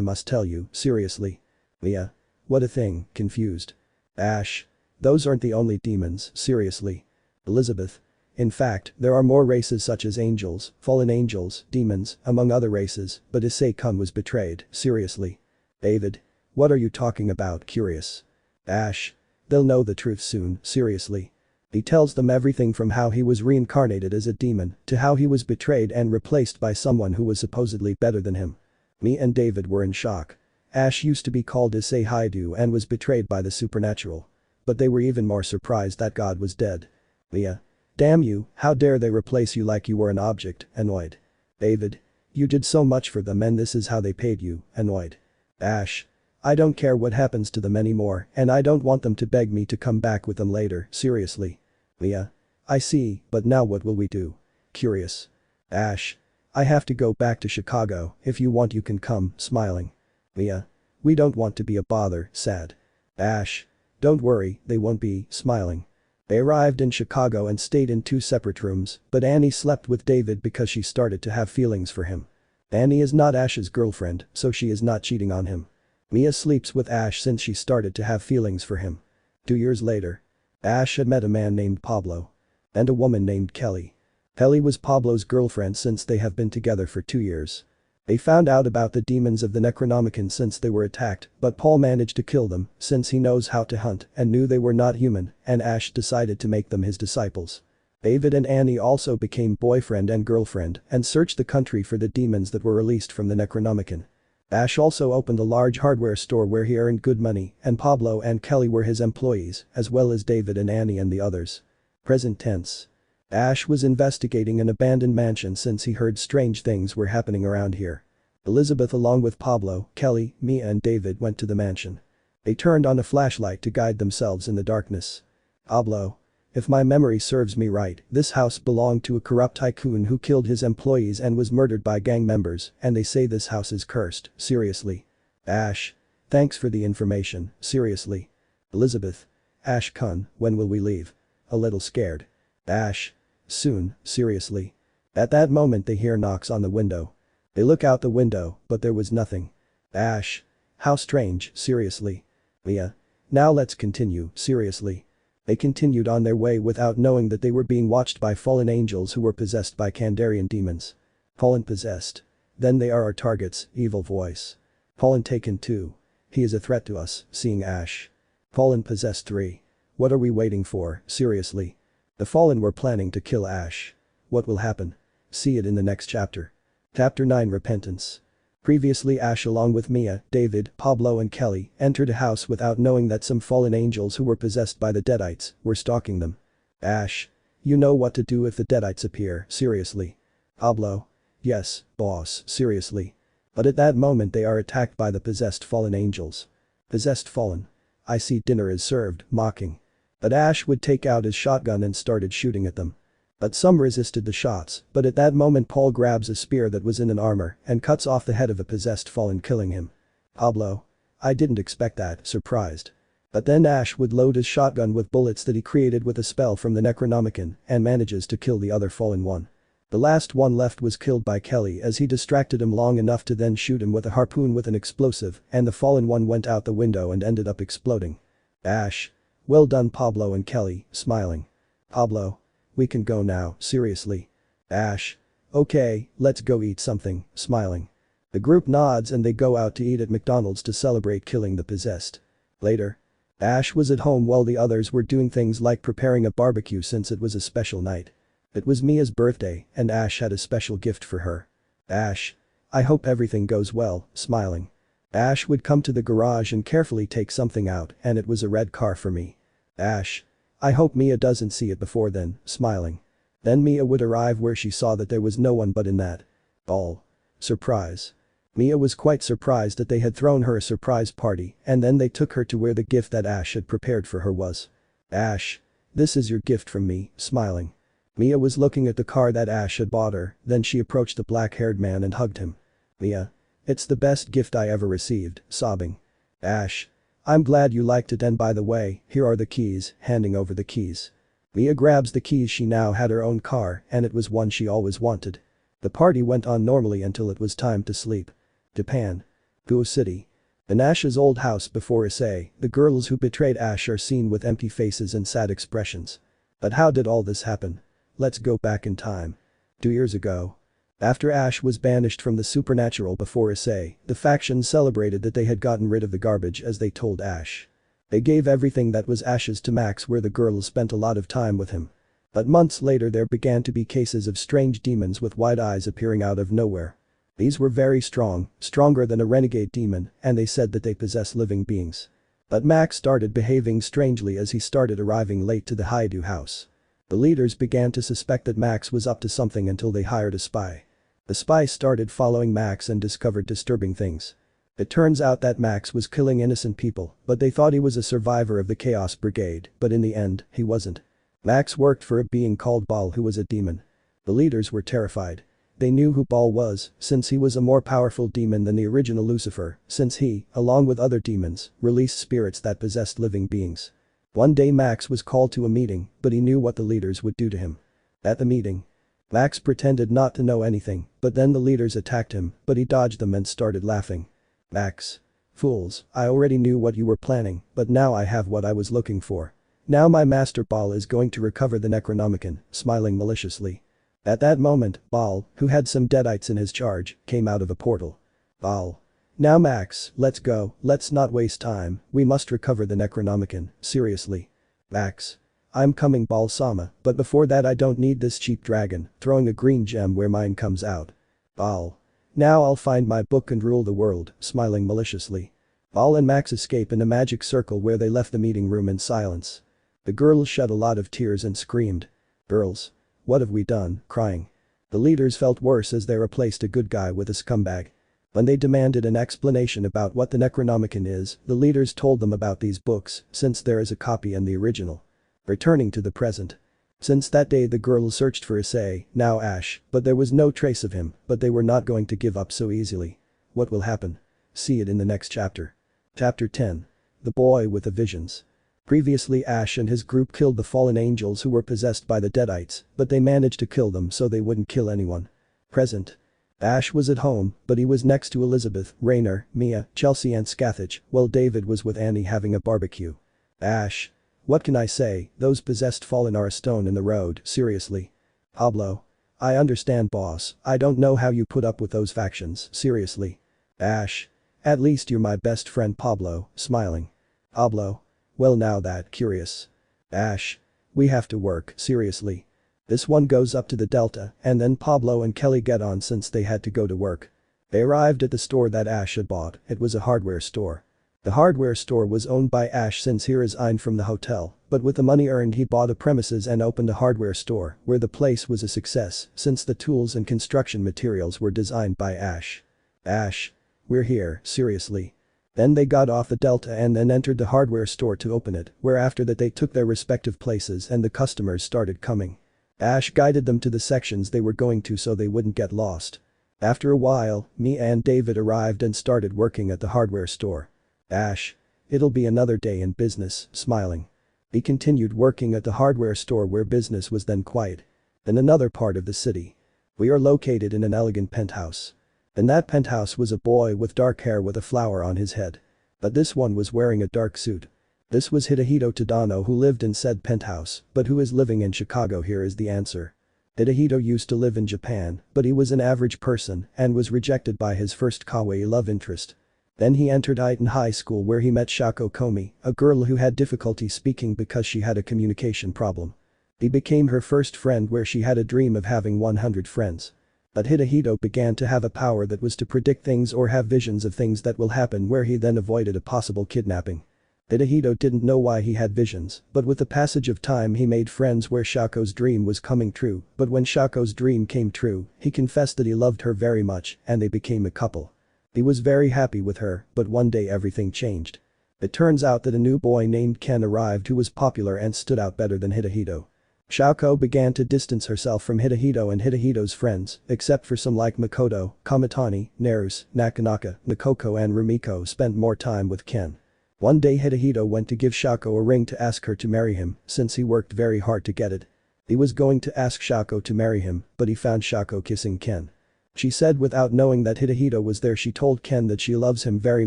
must tell you, seriously. Mia. What a thing, confused. Ash. Those aren't the only demons, seriously. Elizabeth. In fact, there are more races such as angels, fallen angels, demons, among other races, but Issei was betrayed, seriously. David. What are you talking about, curious. Ash. They'll know the truth soon, seriously. He tells them everything from how he was reincarnated as a demon to how he was betrayed and replaced by someone who was supposedly better than him. Me and David were in shock. Ash used to be called Issei Hyoudou and was betrayed by the supernatural. But they were even more surprised that God was dead. Mia. Damn you, how dare they replace you like you were an object, annoyed. David. You did so much for them and this is how they paid you, annoyed. Ash. I don't care what happens to them anymore and I don't want them to beg me to come back with them later, seriously. Mia. I see, but now what will we do? Curious. Ash. I have to go back to Chicago, if you want you can come, smiling. Mia. We don't want to be a bother, sad. Ash. Don't worry, they won't be, smiling. They arrived in Chicago and stayed in 2 separate rooms, but Annie slept with David because she started to have feelings for him. Annie is not Ash's girlfriend, so she is not cheating on him. Mia sleeps with Ash since she started to have feelings for him. 2 years later. Ash had met a man named Pablo. And a woman named Kelly. Kelly was Pablo's girlfriend since they have been together for 2 years. They found out about the demons of the Necronomicon since they were attacked, but Paul managed to kill them since he knows how to hunt and knew they were not human, and Ash decided to make them his disciples. David and Annie also became boyfriend and girlfriend and searched the country for the demons that were released from the Necronomicon. Ash also opened a large hardware store where he earned good money, and Pablo and Kelly were his employees, as well as David and Annie and the others. Present tense. Ash was investigating an abandoned mansion since he heard strange things were happening around here. Elizabeth along with Pablo, Kelly, Mia and David went to the mansion. They turned on a flashlight to guide themselves in the darkness. Pablo. If my memory serves me right, this house belonged to a corrupt tycoon who killed his employees and was murdered by gang members, and they say this house is cursed, seriously. Ash. Thanks for the information, seriously. Elizabeth. Ash-kun, when will we leave? A little scared. Ash. Soon, seriously. At that moment they hear knocks on the window. They look out the window, but there was nothing. Ash. How strange, seriously. Mia. Now let's continue, seriously. They continued on their way without knowing that they were being watched by fallen angels who were possessed by Kandarian demons. Fallen possessed. Then they are our targets, evil voice. Fallen taken 2. He is a threat to us, seeing Ash. Fallen possessed 3. What are we waiting for, seriously? The Fallen were planning to kill Ash. What will happen? See it in the next chapter. Chapter 9 Repentance. Previously Ash along with Mia, David, Pablo and Kelly entered a house without knowing that some fallen angels who were possessed by the Deadites were stalking them. Ash. You know what to do if the Deadites appear, seriously. Pablo. Yes, boss, seriously. But at that moment they are attacked by the possessed fallen angels. Possessed fallen. I see dinner is served, mocking. But Ash would take out his shotgun and started shooting at them. But some resisted the shots, but at that moment Paul grabs a spear that was in an armor and cuts off the head of a possessed fallen, killing him. Pablo. I didn't expect that, surprised. But then Ash would load his shotgun with bullets that he created with a spell from the Necronomicon and manages to kill the other fallen one. The last one left was killed by Kelly as he distracted him long enough to then shoot him with a harpoon with an explosive, and the fallen one went out the window and ended up exploding. Ash. Well done Pablo and Kelly, smiling. Pablo. We can go now, seriously. Ash. Okay, let's go eat something, smiling. The group nods and they go out to eat at McDonald's to celebrate killing the possessed. Later. Ash was at home while the others were doing things like preparing a barbecue since it was a special night. It was Mia's birthday and Ash had a special gift for her. Ash. I hope everything goes well, smiling. Ash would come to the garage and carefully take something out and it was a red car for me. Ash. I hope Mia doesn't see it before then, smiling. Then Mia would arrive where she saw that there was no one but in that ball. Surprise. Mia was quite surprised that they had thrown her a surprise party and then they took her to where the gift that Ash had prepared for her was. Ash. This is your gift from me, smiling. Mia was looking at the car that Ash had bought her, then she approached the black-haired man and hugged him. Mia. It's the best gift I ever received, sobbing. Ash. I'm glad you liked it and by the way, here are the keys, handing over the keys. Mia grabs the keys. She now had her own car and it was one she always wanted. The party went on normally until it was time to sleep. Japan. Kuoh City. In Ash's old house before Issei, the girls who betrayed Ash are seen with empty faces and sad expressions. But how did all this happen? Let's go back in time. 2 years ago. After Ash was banished from the supernatural before Issei, the faction celebrated that they had gotten rid of the garbage as they told Ash. They gave everything that was Ash's to Max where the girls spent a lot of time with him. But months later there began to be cases of strange demons with white eyes appearing out of nowhere. These were very strong, stronger than a renegade demon, and they said that they possess living beings. But Max started behaving strangely as he started arriving late to the Hyoudou house. The leaders began to suspect that Max was up to something until they hired a spy. The spy started following Max and discovered disturbing things. It turns out that Max was killing innocent people, but they thought he was a survivor of the Chaos Brigade, but in the end, he wasn't. Max worked for a being called Baal who was a demon. The leaders were terrified. They knew who Baal was, since he was a more powerful demon than the original Lucifer, since he, along with other demons, released spirits that possessed living beings. One day Max was called to a meeting, but he knew what the leaders would do to him. At the meeting, Max pretended not to know anything, but then the leaders attacked him, but he dodged them and started laughing. Max. Fools, I already knew what you were planning, but now I have what I was looking for. Now my master Baal is going to recover the Necronomicon, smiling maliciously. At that moment, Baal, who had some Deadites in his charge, came out of a portal. Baal. Now Max, let's go, let's not waste time, we must recover the Necronomicon, seriously. Max. I'm coming Baal-sama, but before that I don't need this cheap dragon, throwing a green gem where mine comes out. Baal. Now I'll find my book and rule the world, smiling maliciously. Val and Max escape in a magic circle where they left the meeting room in silence. The girls shed a lot of tears and screamed. Girls. What have we done, crying. The leaders felt worse as they replaced a good guy with a scumbag. When they demanded an explanation about what the Necronomicon is, the leaders told them about these books, since there is a copy and the original. Returning to the present. Since that day the girls searched for Issei, now Ash, but there was no trace of him, but they were not going to give up so easily. What will happen? See it in the next chapter. Chapter 10. The Boy with the Visions. Previously Ash and his group killed the fallen angels who were possessed by the Deadites, but they managed to kill them so they wouldn't kill anyone. Present. Ash was at home, but he was next to Elizabeth, Raynor, Mia, Chelsea and Scathach, while David was with Annie having a barbecue. Ash. What can I say, those possessed fallen are a stone in the road, seriously. Pablo. I understand boss, I don't know how you put up with those factions, seriously. Ash. At least you're my best friend Pablo, smiling. Pablo. Well now that curious. Ash. We have to work, seriously. This one goes up to the Delta, and then Pablo and Kelly get on since they had to go to work. They arrived at the store that Ash had bought, it was a hardware store. The hardware store was owned by Ash since he resigned from the hotel, but with the money earned he bought a premises and opened a hardware store where the place was a success since the tools and construction materials were designed by Ash. Ash. We're here, seriously. Then they got off the Delta and then entered the hardware store to open it, where after that they took their respective places and the customers started coming. Ash guided them to the sections they were going to so they wouldn't get lost. After a while, Mia and David arrived and started working at the hardware store. Ash. It'll be another day in business, smiling. He continued working at the hardware store where business was then quiet. In another part of the city. We are located in an elegant penthouse. In that penthouse was a boy with dark hair with a flower on his head. But this one was wearing a dark suit. This was Hidehito Tadano who lived in said penthouse, but who is living in Chicago here is the answer. Hidehito used to live in Japan, but he was an average person and was rejected by his first kawaii love interest. Then he entered Iton High School where he met Shako Komi, a girl who had difficulty speaking because she had a communication problem. He became her first friend where she had a dream of having 100 friends. But Hidehito began to have a power that was to predict things or have visions of things that will happen where he then avoided a possible kidnapping. Hidehito didn't know why he had visions, but with the passage of time he made friends where Shako's dream was coming true, but when Shako's dream came true, he confessed that he loved her very much and they became a couple. He was very happy with her, but one day everything changed. It turns out that a new boy named Ken arrived who was popular and stood out better than Hidehito. Shako began to distance herself from Hidehito and Hidehito's friends, except for some like Makoto, Kamitani, Nerus, Nakanaka, Nakoko and Rumiko spent more time with Ken. One day Hidehito went to give Shako a ring to ask her to marry him, since he worked very hard to get it. He was going to ask Shako to marry him, but he found Shako kissing Ken. She said without knowing that Hidehito was there she told Ken that she loves him very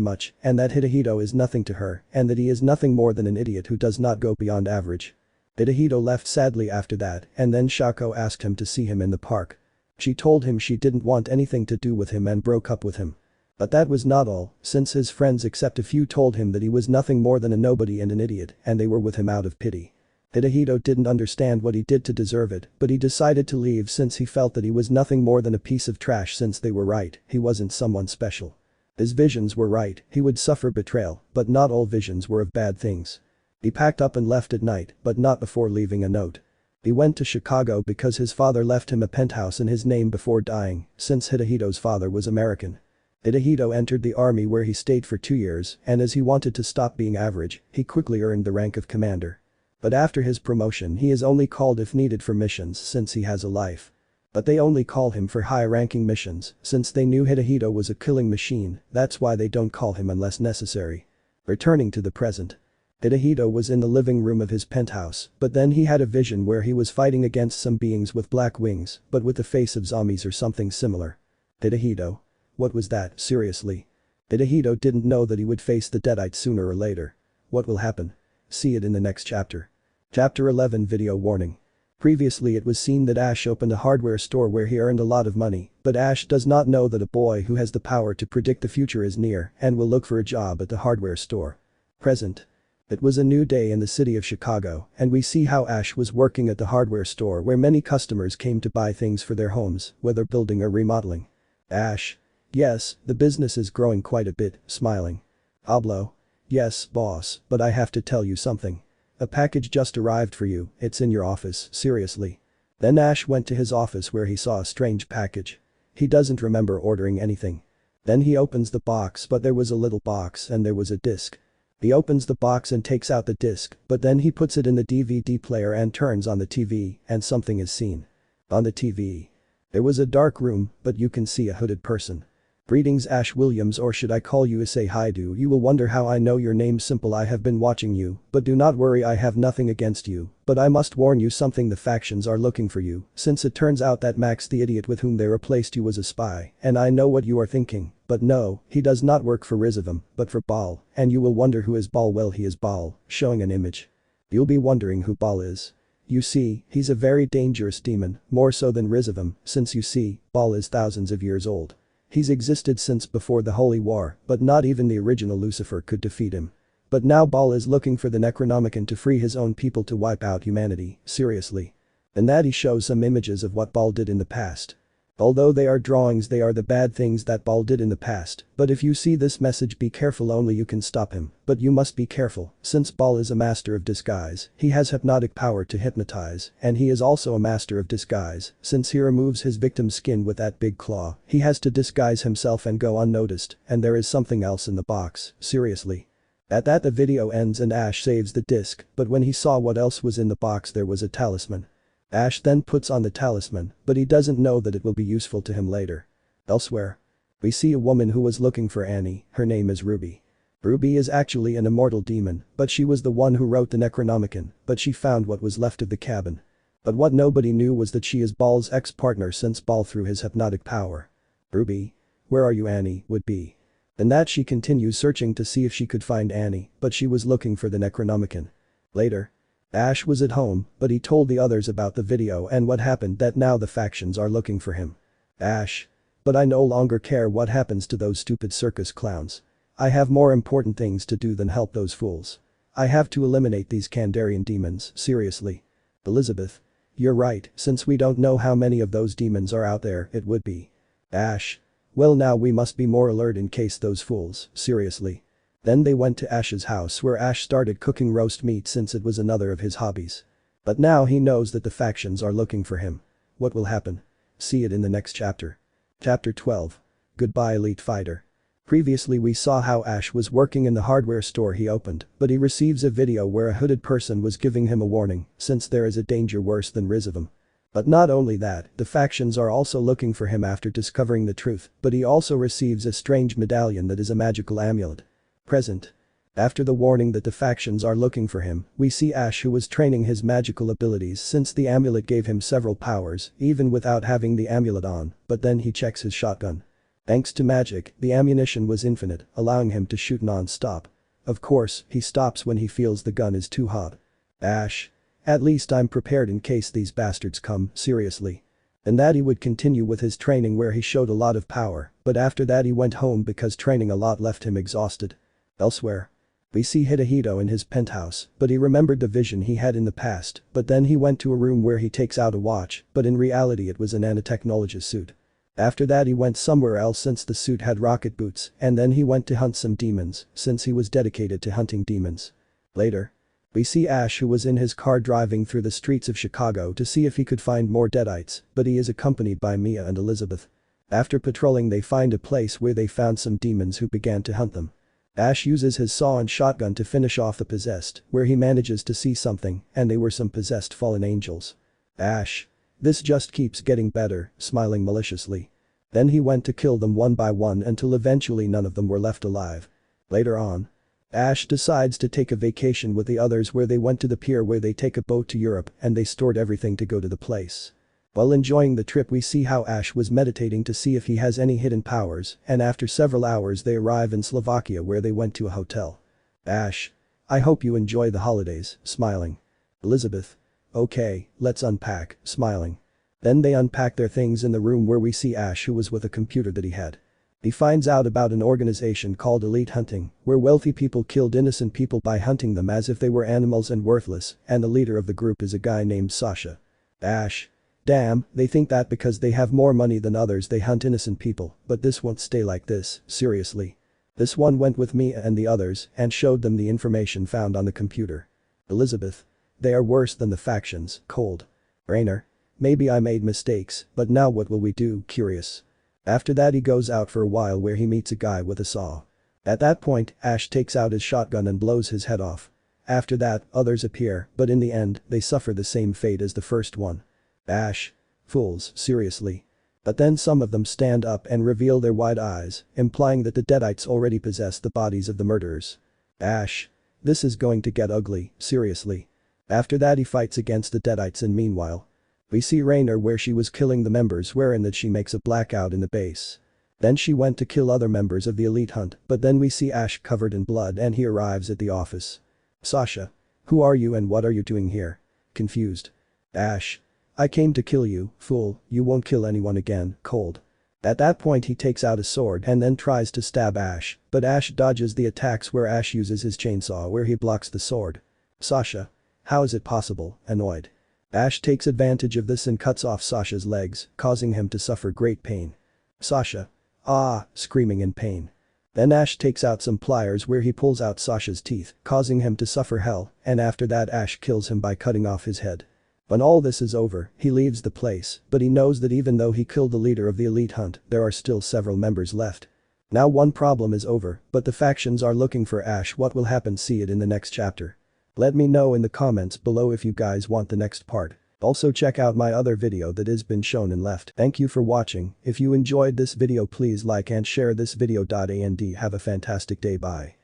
much and that Hidehito is nothing to her and that he is nothing more than an idiot who does not go beyond average. Hidehito left sadly after that and then Shako asked him to see him in the park. She told him she didn't want anything to do with him and broke up with him. But that was not all, since his friends except a few told him that he was nothing more than a nobody and an idiot and they were with him out of pity. Hidehito didn't understand what he did to deserve it, but he decided to leave since he felt that he was nothing more than a piece of trash since they were right, he wasn't someone special. His visions were right, he would suffer betrayal, but not all visions were of bad things. He packed up and left at night, but not before leaving a note. He went to Chicago because his father left him a penthouse in his name before dying, since Hidehito's father was American. Hidehito entered the army where he stayed for 2 years and as he wanted to stop being average, he quickly earned the rank of commander. But after his promotion he is only called if needed for missions since he has a life. But they only call him for high-ranking missions since they knew Hidehito was a killing machine, that's why they don't call him unless necessary. Returning to the present. Hidehito was in the living room of his penthouse, but then he had a vision where he was fighting against some beings with black wings, but with the face of zombies or something similar. Hidehito. What was that, seriously? Hidehito didn't know that he would face the Deadites sooner or later. What will happen? See it in the next chapter. Chapter 11 Video Warning. Previously it was seen that Ash opened a hardware store where he earned a lot of money, but Ash does not know that a boy who has the power to predict the future is near and will look for a job at the hardware store. Present. It was a new day in the city of Chicago and we see how Ash was working at the hardware store where many customers came to buy things for their homes, whether building or remodeling. Ash. Yes, the business is growing quite a bit, smiling. Oblo. Yes, boss, but I have to tell you something. A package just arrived for you, it's in your office, seriously. Then Ash went to his office where he saw a strange package. He doesn't remember ordering anything. Then he opens the box but there was a little box and there was a disc. He opens the box and takes out the disc, but then he puts it in the DVD player and turns on the TV and something is seen. On the TV. There was a dark room, but you can see a hooded person. Greetings Ash Williams, or should I call you Issei Hyoudou? You will wonder how I know your name. Simple, I have been watching you, but do not worry, I have nothing against you, but I must warn you something, the factions are looking for you, since it turns out that Max the idiot with whom they replaced you was a spy, and I know what you are thinking, but no, he does not work for Rizavum, but for Baal, and you will wonder who is Baal. Well, he is Baal, showing an image. You'll be wondering who Baal is. You see, he's a very dangerous demon, more so than Rizavum, since you see, Baal is thousands of years old. He's existed since before the Holy War, but not even the original Lucifer could defeat him. But now Baal is looking for the Necronomicon to free his own people to wipe out humanity, seriously. And that he shows some images of what Baal did in the past. Although they are drawings, they are the bad things that Baal did in the past, but if you see this message, be careful, only you can stop him, but you must be careful, since Baal is a master of disguise, he has hypnotic power to hypnotize, and he is also a master of disguise, since he removes his victim's skin with that big claw, he has to disguise himself and go unnoticed, and there is something else in the box, seriously. At that the video ends and Ash saves the disc, but when he saw what else was in the box, there was a talisman. Ash then puts on the talisman, but he doesn't know that it will be useful to him later. Elsewhere. We see a woman who was looking for Annie, her name is Ruby. Ruby is actually an immortal demon, but she was the one who wrote the Necronomicon, but she found what was left of the cabin. But what nobody knew was that she is Baal's ex-partner, since Baal through his hypnotic power. Ruby? Where are you, Annie? Would be. Then that she continues searching to see if she could find Annie, but she was looking for the Necronomicon. Later. Ash was at home, but he told the others about the video and what happened, that now the factions are looking for him. Ash. But I no longer care what happens to those stupid circus clowns. I have more important things to do than help those fools. I have to eliminate these Kandarian demons, seriously. Elizabeth. You're right, since we don't know how many of those demons are out there, it would be. Ash. Well, now we must be more alert in case those fools, seriously. Then they went to Ash's house where Ash started cooking roast meat since it was another of his hobbies. But now he knows that the factions are looking for him. What will happen? See it in the next chapter. Chapter 12. Goodbye Elite Fighter. Previously we saw how Ash was working in the hardware store he opened, but he receives a video where a hooded person was giving him a warning, since there is a danger worse than Rizavum. But not only that, the factions are also looking for him after discovering the truth, but he also receives a strange medallion that is a magical amulet. Present. After the warning that the factions are looking for him, we see Ash, who was training his magical abilities since the amulet gave him several powers, even without having the amulet on, but then he checks his shotgun. Thanks to magic, the ammunition was infinite, allowing him to shoot non-stop. Of course, he stops when he feels the gun is too hot. Ash. At least I'm prepared in case these bastards come, seriously. And that he would continue with his training where he showed a lot of power, but after that he went home because training a lot left him exhausted. Elsewhere. We see Hyoudou in his penthouse, but he remembered the vision he had in the past, but then he went to a room where he takes out a watch, but in reality it was a nanotechnologist suit. After that he went somewhere else since the suit had rocket boots, and then he went to hunt some demons, since he was dedicated to hunting demons. Later. We see Ash, who was in his car driving through the streets of Chicago to see if he could find more deadites, but he is accompanied by Mia and Elizabeth. After patrolling they find a place where they found some demons who began to hunt them. Ash uses his saw and shotgun to finish off the possessed, where he manages to see something, and they were some possessed fallen angels. Ash. This just keeps getting better, smiling maliciously. Then he went to kill them one by one until eventually none of them were left alive. Later on. Ash decides to take a vacation with the others where they went to the pier where they take a boat to Europe and they stored everything to go to the place. While enjoying the trip we see how Ash was meditating to see if he has any hidden powers, and after several hours they arrive in Slovakia where they went to a hotel. Ash. I hope you enjoy the holidays, smiling. Elizabeth. Okay, let's unpack, smiling. Then they unpack their things in the room where we see Ash, who was with a computer that he had. He finds out about an organization called Elite Hunting, where wealthy people killed innocent people by hunting them as if they were animals and worthless, and the leader of the group is a guy named Sasha. Ash. Damn, they think that because they have more money than others they hunt innocent people, but this won't stay like this, seriously. This one went with me and the others and showed them the information found on the computer. Elizabeth. They are worse than the factions, cold. Rainer. Maybe I made mistakes, but now what will we do, curious. After that he goes out for a while where he meets a guy with a saw. At that point, Ash takes out his shotgun and blows his head off. After that, others appear, but in the end, they suffer the same fate as the first one. Ash. Fools, seriously. But then some of them stand up and reveal their wide eyes, implying that the Deadites already possess the bodies of the murderers. Ash. This is going to get ugly, seriously. After that he fights against the Deadites and meanwhile, we see Rainer where she was killing the members wherein that she makes a blackout in the base. Then she went to kill other members of the elite hunt, but then we see Ash covered in blood and he arrives at the office. Sasha. Who are you and what are you doing here? Confused. Ash. I came to kill you, fool, you won't kill anyone again, cold. At that point he takes out a sword and then tries to stab Ash, but Ash dodges the attacks where Ash uses his chainsaw where he blocks the sword. Sasha. How is it possible, annoyed. Ash takes advantage of this and cuts off Sasha's legs, causing him to suffer great pain. Sasha. Ah, screaming in pain. Then Ash takes out some pliers where he pulls out Sasha's teeth, causing him to suffer hell, and after that Ash kills him by cutting off his head. When all this is over, he leaves the place, but he knows that even though he killed the leader of the elite hunt, there are still several members left. Now one problem is over, but the factions are looking for Ash. What will happen? See it in the next chapter. Let me know in the comments below if you guys want the next part. Also check out my other video that has been shown and left. Thank you for watching. If you enjoyed this video please like and share this video. And have a fantastic day. Bye.